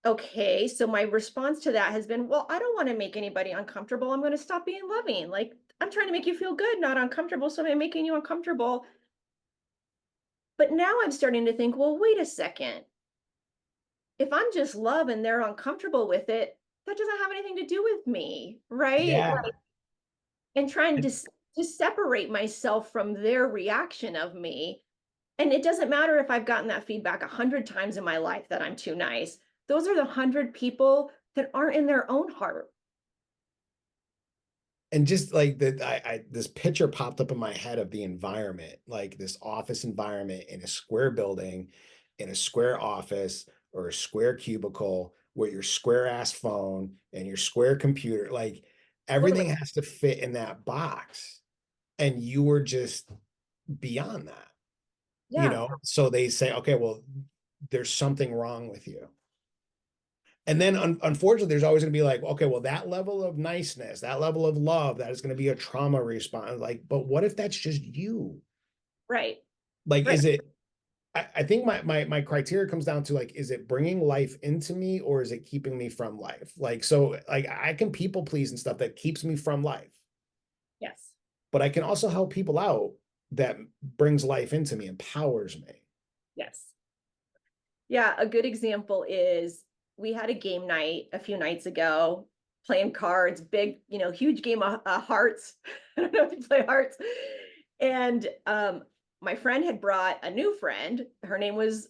okay, so my response to that has been, well, I don't want to make anybody uncomfortable. I'm going to stop being loving. Like, I'm trying to make you feel good, not uncomfortable. So I'm making you uncomfortable. But now I'm starting to think, well, wait a second. If I'm just love and they're uncomfortable with it, that doesn't have anything to do with me, right? Yeah. And trying to separate myself from their reaction of me. And it doesn't matter if I've gotten that feedback 100 times in my life that I'm too nice. Those are the 100 people that aren't in their own heart. And just like that, this picture popped up in my head of the environment, like this office environment in a square building, in a square office or a square cubicle with your square ass phone and your square computer. Like Totally. everything has to fit in that box. And you were just beyond that, Yeah. So they say, okay, well, there's something wrong with you. And then unfortunately, there's always going to be like, okay, well, that level of niceness, that level of love, that is going to be a trauma response. Like, but what if that's just you? Right. Like, Right. is it, I think my criteria comes down to like, is it bringing life into me or is it keeping me from life? Like, so like I can people please and stuff that keeps me from life, Yes. but I can also help people out that brings life into me, empowers me. Yes. Yeah. A good example is we had a game night a few nights ago, playing cards, big, huge game of hearts. I don't know if you play hearts. And my friend had brought a new friend. Her name was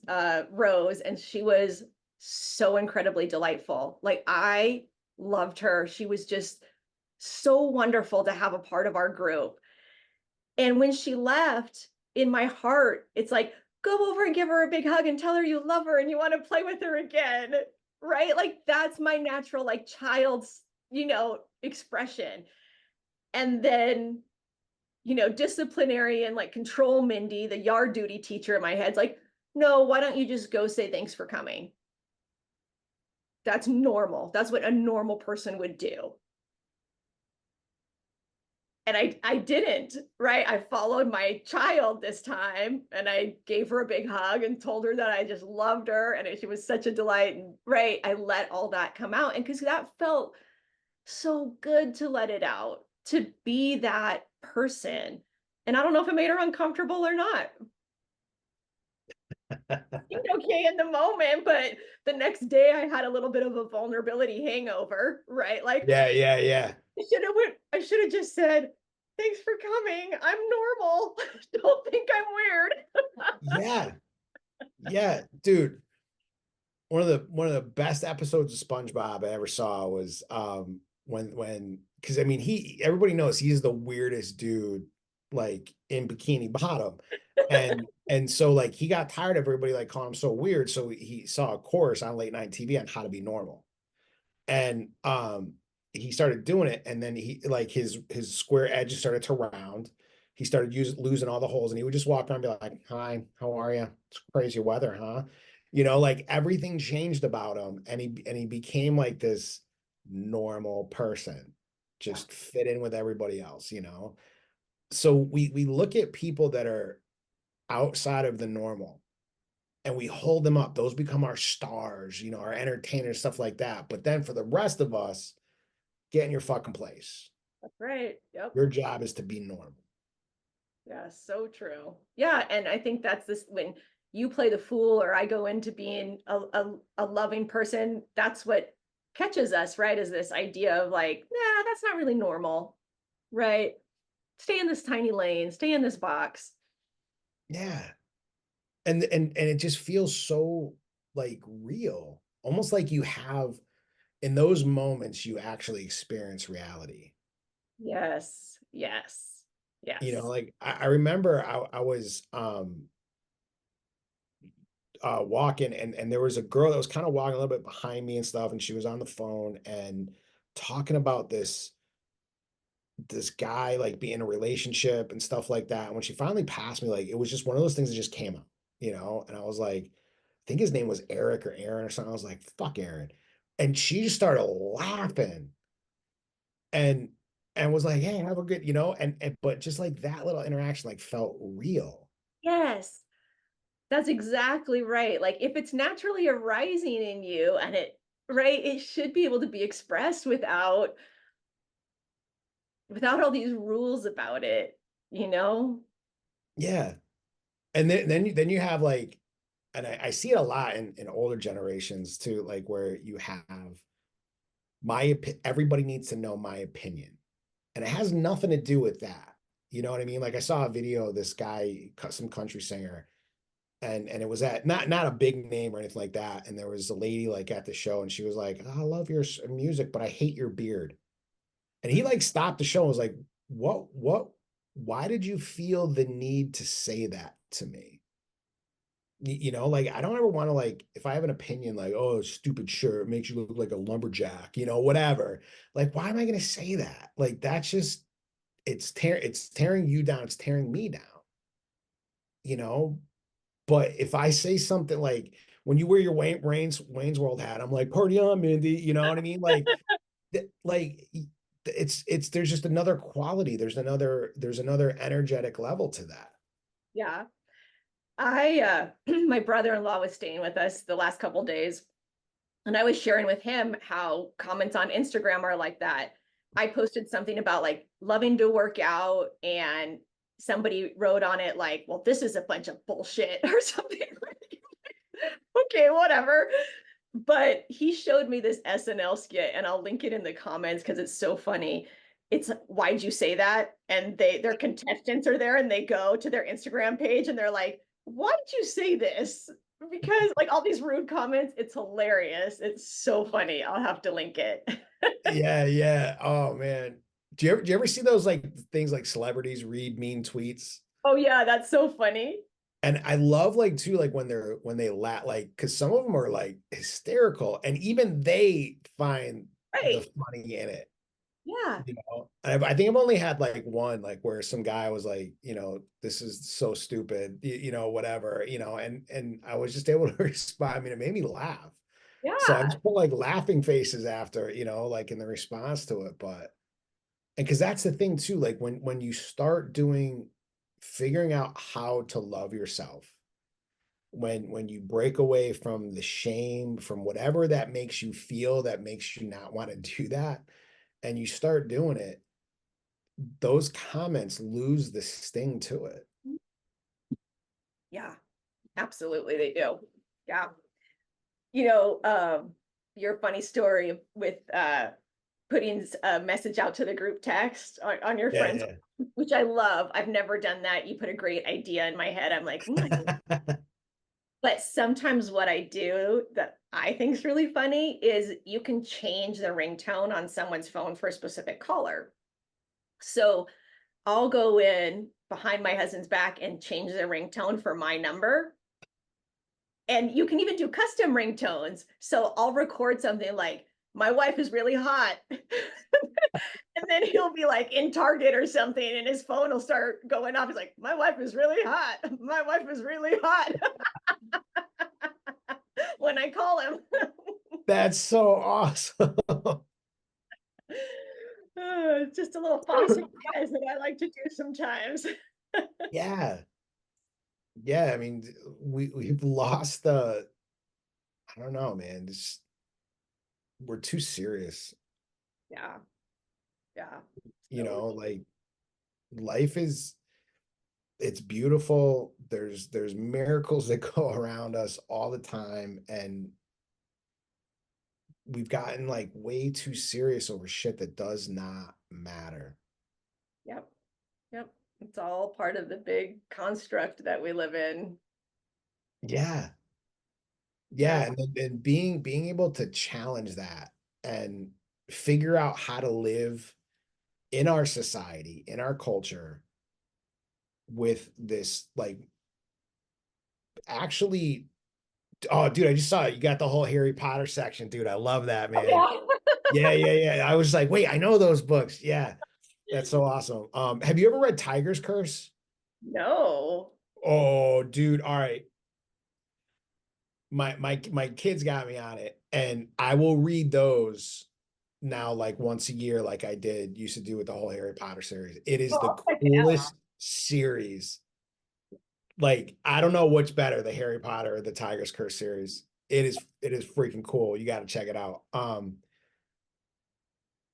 Rose, and she was so incredibly delightful. Like, I loved her. She was just so wonderful to have a part of our group. And when she left, in my heart, it's like, go over and give her a big hug and tell her you love her and you want to play with her again. Right? Like, that's my natural, like, child's, expression. And then, disciplinary and like control Mindy, the yard duty teacher in my head's like, no, why don't you just go say thanks for coming? That's normal. That's what a normal person would do. And I didn't, right? I followed my child this time and I gave her a big hug and told her that I just loved her and she was such a delight. And right, I let all that come out. And because that felt so good to let it out, to be that person. And I don't know if it made her uncomfortable or not. Okay in the moment, but the next day I had a little bit of a vulnerability hangover, right? Like, Yeah, yeah, yeah. I should have just said, thanks for coming. I'm normal. Don't think I'm weird. Yeah. Yeah, dude. One of the best episodes of SpongeBob I ever saw was when because I mean everybody knows he's the weirdest dude like in Bikini Bottom. And so like he got tired of everybody like calling him so weird. So he saw a course on late night TV on how to be normal. And he started doing it, and then he like his square edges started to round. He started losing all the holes, and he would just walk around and be like, "Hi, how are you? It's crazy weather, huh?" Like everything changed about him, and he became like this normal person, just fit in with everybody else. So we look at people that are outside of the normal, and we hold them up. Those become our stars, our entertainers, stuff like that. But then for the rest of us, get in your fucking place. That's right. Yep. Your job is to be normal. Yeah, so true. Yeah, and I think that's this when you play the fool or I go into being a loving person, that's what catches us, right? Is this idea of like, nah, that's not really normal, right? Stay in this tiny lane, stay in this box. Yeah. And it just feels so like real. Almost like you have in those moments you actually experience reality. Yes, yes, yes. Like I remember I was walking, and there was a girl that was kind of walking a little bit behind me and stuff, and she was on the phone and talking about this guy like being in a relationship and stuff like that. And when she finally passed me, like it was just one of those things that just came up. And I was like, I think his name was Eric or Aaron or something. I was like, fuck Aaron. And she just started laughing and was like, hey, have a good. And but just like that little interaction like felt real. Yes, that's exactly right. Like if it's naturally arising in you and right, it should be able to be expressed without all these rules about it, you know? Yeah. And then you have like, and I see it a lot in older generations too, like where you have everybody needs to know my opinion. And it has nothing to do with that. You know what I mean? Like I saw a video of this guy, some country singer, and it was at not a big name or anything like that. And there was a lady like at the show, and she was like, "Oh, I love your music, but I hate your beard." And he like stopped the show and was like, What, why did you feel the need to say that to me? Like I don't ever want to like if I have an opinion like, oh, stupid shirt makes you look like a lumberjack, whatever. Like, why am I gonna say that? Like that's just it's tearing you down, it's tearing me down, you know. But if I say something like when you wear your Wayne's World hat, I'm like, party on, Mindy, you know what I mean? Like it's there's just another quality, there's another energetic level to that. Yeah. I my brother-in-law was staying with us the last couple days, and I was sharing with him how comments on Instagram are like that. I posted something about like loving to work out, and somebody wrote on it like, well, this is a bunch of bullshit or something. Okay, whatever. But he showed me this SNL skit, and I'll link it in the comments because it's so funny. it's why'd you say that? And their contestants are there and they go to their Instagram page and they're like, why did you say this? Because like all these rude comments, it's hilarious. It's so funny. I'll have to link it. Yeah, yeah. Oh man. Do you ever see those like things like celebrities read mean tweets? Oh yeah, that's so funny. And I love like too, like when they laugh, like because some of them are like hysterical, and even they find the Right. funny in it. Yeah. You know, I think I've only had like one, like where some guy was like, this is so stupid, whatever, and I was just able to respond. I mean, it made me laugh. So I Yeah. just put like laughing faces after, like in the response to it. And because that's the thing too, like when you start figuring out how to love yourself, when you break away from the shame, from whatever that makes you feel, that makes you not want to do that, and you start doing it, those comments lose the sting to it. Yeah. Absolutely they do. Yeah. Your funny story with putting a message out to the group text on your friends, Yeah, which I love. I've never done that. You put a great idea in my head. I'm like, yeah. but sometimes what I do that I think is really funny is you can change the ringtone on someone's phone for a specific caller. So I'll go in behind my husband's back and change the ringtone for my number. And you can even do custom ringtones. So I'll record something like, my wife is really hot. And then he'll be like in Target or something, and his phone will start going off. He's like, my wife is really hot. My wife is really hot when I call him. That's so awesome. Just a little funny surprise that I like to do sometimes. Yeah. Yeah. I mean, we've lost the, I don't know, man. We're too serious. Yeah. Yeah. You So know, like life is it's beautiful. There's miracles that go around us all the time, and we've gotten like way too serious over shit that does not matter. yep. Yep. It's all part of the big construct that we live in. Yeah. Yeah. Yeah, and being able to challenge that and figure out how to live in our society, in our culture with this like actually. Oh, dude, I just saw it. You got the whole Harry Potter section, dude. I love that, Oh, man. yeah. Yeah, yeah, yeah. I was like, wait, I know those books. Yeah, that's so awesome. Have you ever read Tiger's Curse? No. Oh, dude. All right. My kids got me on it, and I will read those now like once a year, like I did used to do with the whole Harry Potter series. It is Oh, the I'll check it out. coolest series. Like, I don't know what's better, the Harry Potter or the Tiger's Curse series. It is freaking cool. You got to check it out.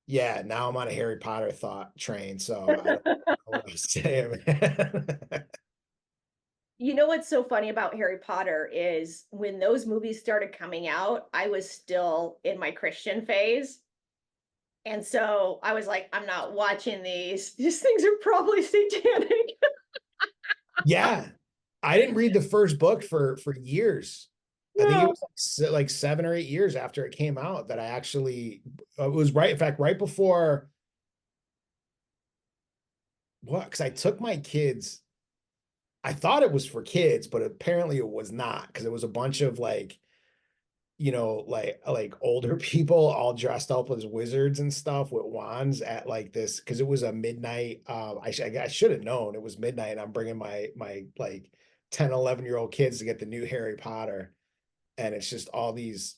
Yeah, now I'm on a Harry Potter thought train, so I don't know what I'm saying, man. You know what's so funny about Harry Potter is when those movies started coming out, I was still in my Christian phase. And so I was like, I'm not watching these. These things are probably satanic. Yeah. I didn't read the first book for years. I think it No. was like 7 or 8 years after it came out that I actually it was right, in fact, right before what, because I took my kids. I thought it was for kids, but apparently it was not, because it was a bunch of like, like older people all dressed up as wizards and stuff with wands at like this, because it was a midnight. I should have known it was midnight, and I'm bringing my like 10, 11-year-old kids to get the new Harry Potter, and it's just all these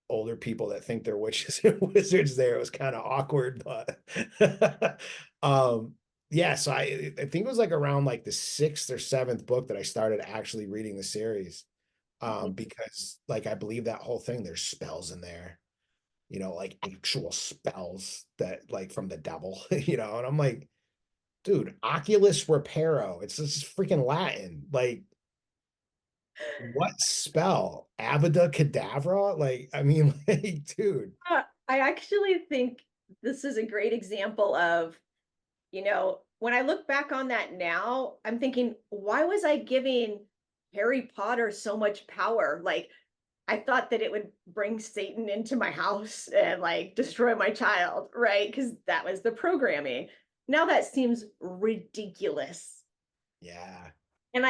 older people that think they're witches and wizards there. It was kind of awkward, but yeah, so I think it was like around like the sixth or seventh book that I started actually reading the series. Because like I believe that whole thing, there's spells in there, like actual spells that like from the devil, and I'm like, dude, Oculus Reparo, it's just freaking Latin. Like, what spell? Avada Kedavra? Like, I mean, like, dude. I actually think this is a great example of, when I look back on that now, I'm thinking, why was I giving Harry Potter so much power? Like, I thought that it would bring Satan into my house and like destroy my child, right? Because that was the programming. Now that seems ridiculous. Yeah. And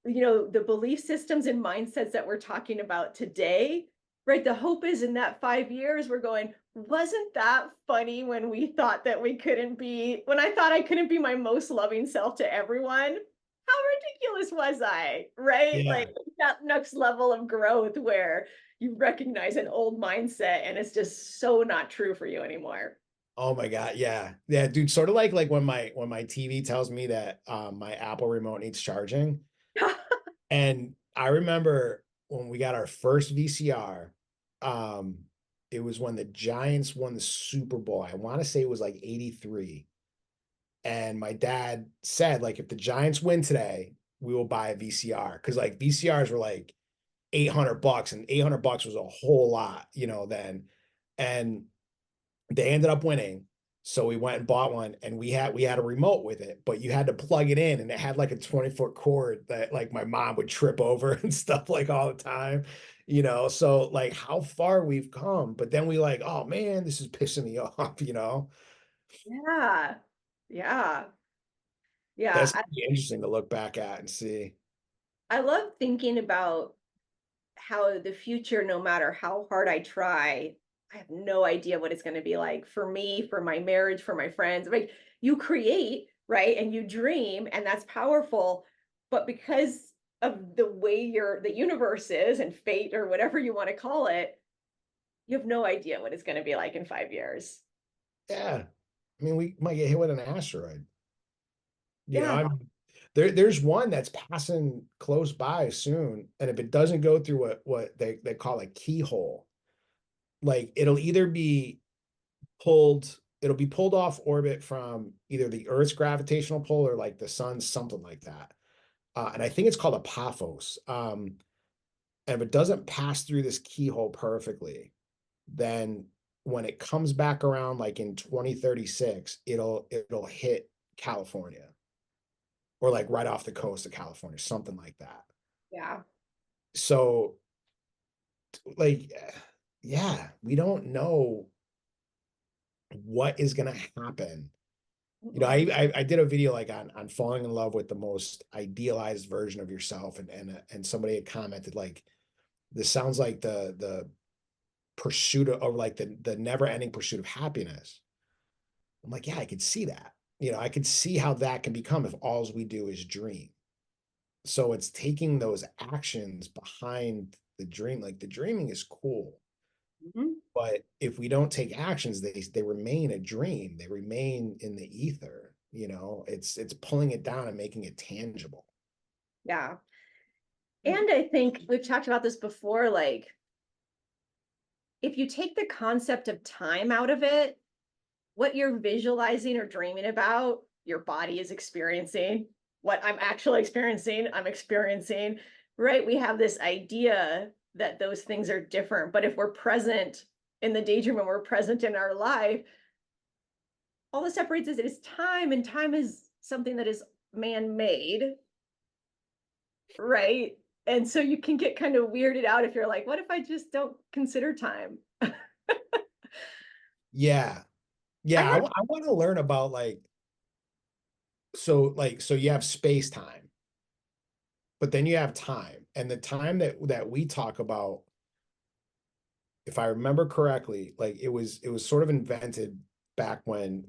the belief systems and mindsets that we're talking about today, right? The hope is in that 5 years, we're going, wasn't that funny when we thought that we couldn't be, when I thought I couldn't be my most loving self to everyone? How ridiculous was I, right? Yeah. Like that next level of growth where you recognize an old mindset and it's just so not true for you anymore. Oh my God. Yeah. Yeah, dude. Sort of like when my TV tells me that my Apple remote needs charging. And I remember when we got our first VCR, um, it was when the Giants won the Super Bowl. I want to say it was like 83. And my dad said, like, if the Giants win today, we will buy a VCR. Cause like VCRs were like $800 and $800 was a whole lot, then. And they ended up winning. So we went and bought one and we had a remote with it, but you had to plug it in and it had like a 20-foot cord that like my mom would trip over and stuff like all the time, So like how far we've come, but then we like, oh man, this is pissing me off. Yeah. Yeah. That's Yeah. gonna be interesting to look back at and see. I love thinking about how the future, no matter how hard I try, I have no idea what it's going to be like for me, for my marriage, for my friends. Like you create, right? And you dream, and that's powerful. But because of the way the universe is and fate or whatever you want to call it, you have no idea what it's going to be like in 5 years. Yeah. I mean, we might get hit with an asteroid. Yeah. I'm there's one that's passing close by soon, and if it doesn't go through what they call a keyhole, like it'll be pulled off orbit from either the Earth's gravitational pull or like the sun's, something like that. And I think it's called Apophos. And if it doesn't pass through this keyhole perfectly, then when it comes back around like in 2036, it'll hit California or like right off the coast of California, something like that. Yeah. So like yeah, we don't know what is going to happen. Mm-mm. I did a video like on falling in love with the most idealized version of yourself, and somebody had commented like, this sounds like the pursuit of, or like the never ending pursuit of happiness. I'm like, yeah, I could see that. I could see how that can become if all we do is dream. So it's taking those actions behind the dream. Like the dreaming is cool, Mhm. but if we don't take actions, they remain a dream. They remain in the ether. It's pulling it down and making it tangible. Yeah. And I think we've talked about this before, like if you take the concept of time out of it, what you're visualizing or dreaming about, your body is experiencing. What I'm actually experiencing, I'm experiencing, right? We have this idea that those things are different. But if we're present in the daydream and we're present in our life, all that separates us is time, and time is something that is man made, right? And so you can get kind of weirded out if you're like, what if I just don't consider time? Yeah. I Yeah. I, had, I want to learn about so you have space time, but then you have time. And the time that we talk about, if I remember correctly, like it was sort of invented back when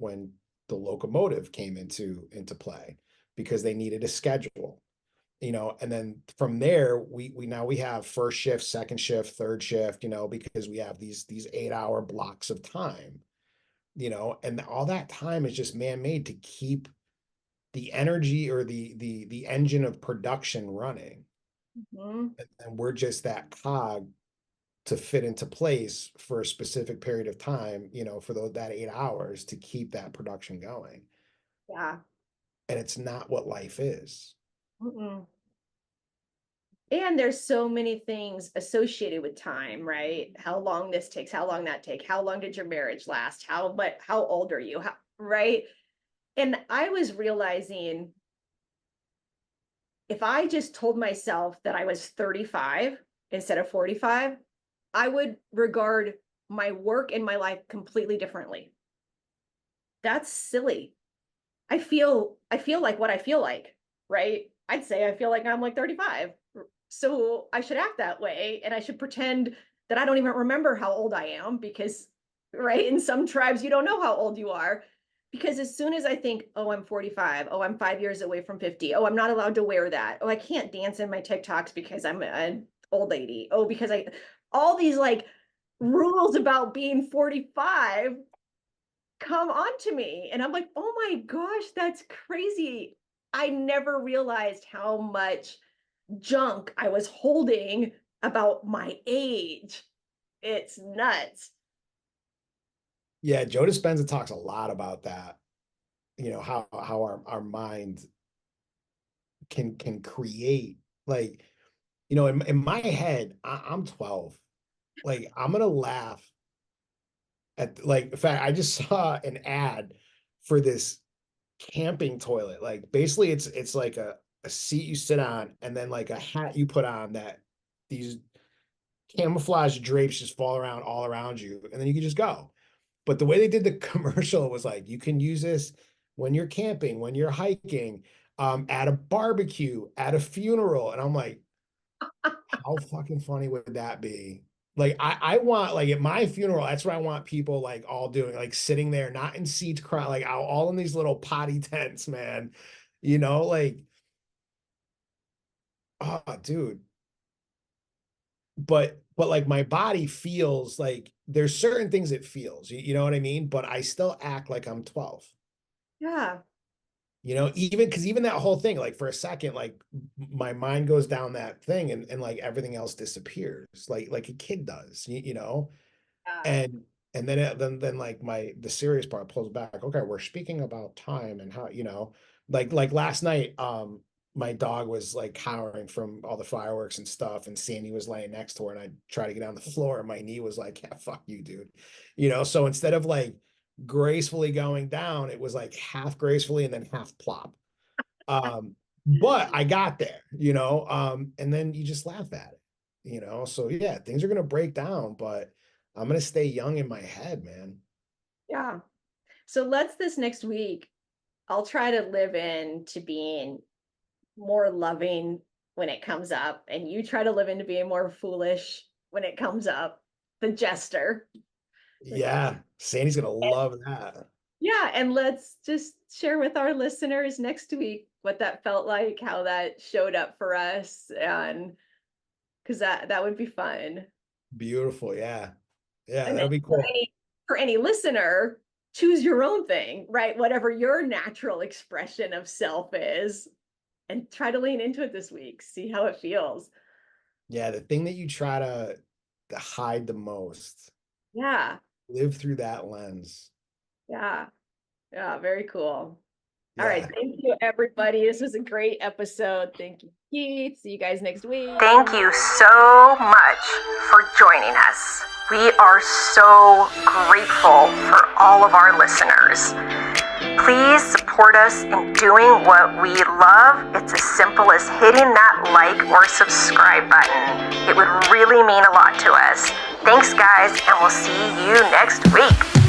the locomotive came into play because they needed a schedule. And then from there we now we have first shift, second shift, third shift, because we have these 8-hour blocks of time, and all that time is just man-made to keep the energy or the engine of production running. Mhm. And we're just that cog to fit into place for a specific period of time, for that 8 hours to keep that production going. Yeah. And it's not what life is. Mm-mm. And there's so many things associated with time, right? How long this takes, how long that take, how long did your marriage last? How old are you? Right? And I was realizing if I just told myself that I was 35 instead of 45, I would regard my work and my life completely differently. That's silly. I feel like what I feel like, right? I'd say I feel like I'm like 35. So I should act that way and I should pretend that I don't even remember how old I am because right, in some tribes you don't know how old you are. Because as soon as I think, oh, I'm 45, oh, I'm 5 years away from 50, oh, I'm not allowed to wear that, oh, I can't dance in my TikToks because I'm an old lady, oh, because I, all these like rules about being 45 come on to me. And I'm like, oh my gosh, that's crazy. I never realized how much junk I was holding about my age. It's nuts. Yeah, Joe Dispenza talks a lot about that. How our mind can create like, in my head, I'm 12. Like I'm gonna laugh at like in fact, I just saw an ad for this camping toilet. Like basically it's like a seat you sit on and then like a hat you put on that these camouflage drapes just fall around all around you and then you can just go. But the way they did the commercial was like you can use this when you're camping, when you're hiking, at a barbecue, at a funeral. And I'm like, how fucking funny would that be? Like I want like at my funeral, that's what I want people like all doing, like sitting there, not in seats, cry like all in these little potty tents, man. Like, oh, dude. But like my body feels like there's certain things it feels, you know what I mean? But I still act like I'm 12. Yeah. Even because even that whole thing, like for a second, like my mind goes down that thing and like everything else disappears, like a kid does, Yeah. and then like the serious part pulls back. Okay, we're speaking about time and how, like last night, my dog was like cowering from all the fireworks and stuff, and Sandy was laying next to her, and I tried to get on the floor, and my knee was like, yeah, fuck you, dude. So instead of like gracefully going down, it was like half gracefully and then half plop. But I got there, and then you just laugh at it, So yeah, things are gonna break down, but I'm gonna stay young in my head, man. Yeah. So let's this next week, I'll try to live into being more loving when it comes up, and you try to live into being more foolish when it comes up, the jester. Yeah, Sandy's gonna love that. Yeah, and let's just share with our listeners next week what that felt like, how that showed up for us, and because that would be fun. Beautiful, yeah. Yeah, And then that'll be cool. for any listener, choose your own thing, right? Whatever your natural expression of self is, and try to lean into it this week. See how it feels. Yeah, the thing that you try to hide the most, Yeah, live through that lens. yeah, yeah. Very cool. All right. Yeah. Thank you, everybody. This was a great episode. Thank you, Keith. See you guys next week. Thank you so much for joining us. We are so grateful for all of our listeners. Please support us in doing what we love. It's as simple as hitting that like or subscribe button. It would really mean a lot to us. Thanks, guys, and we'll see you next week.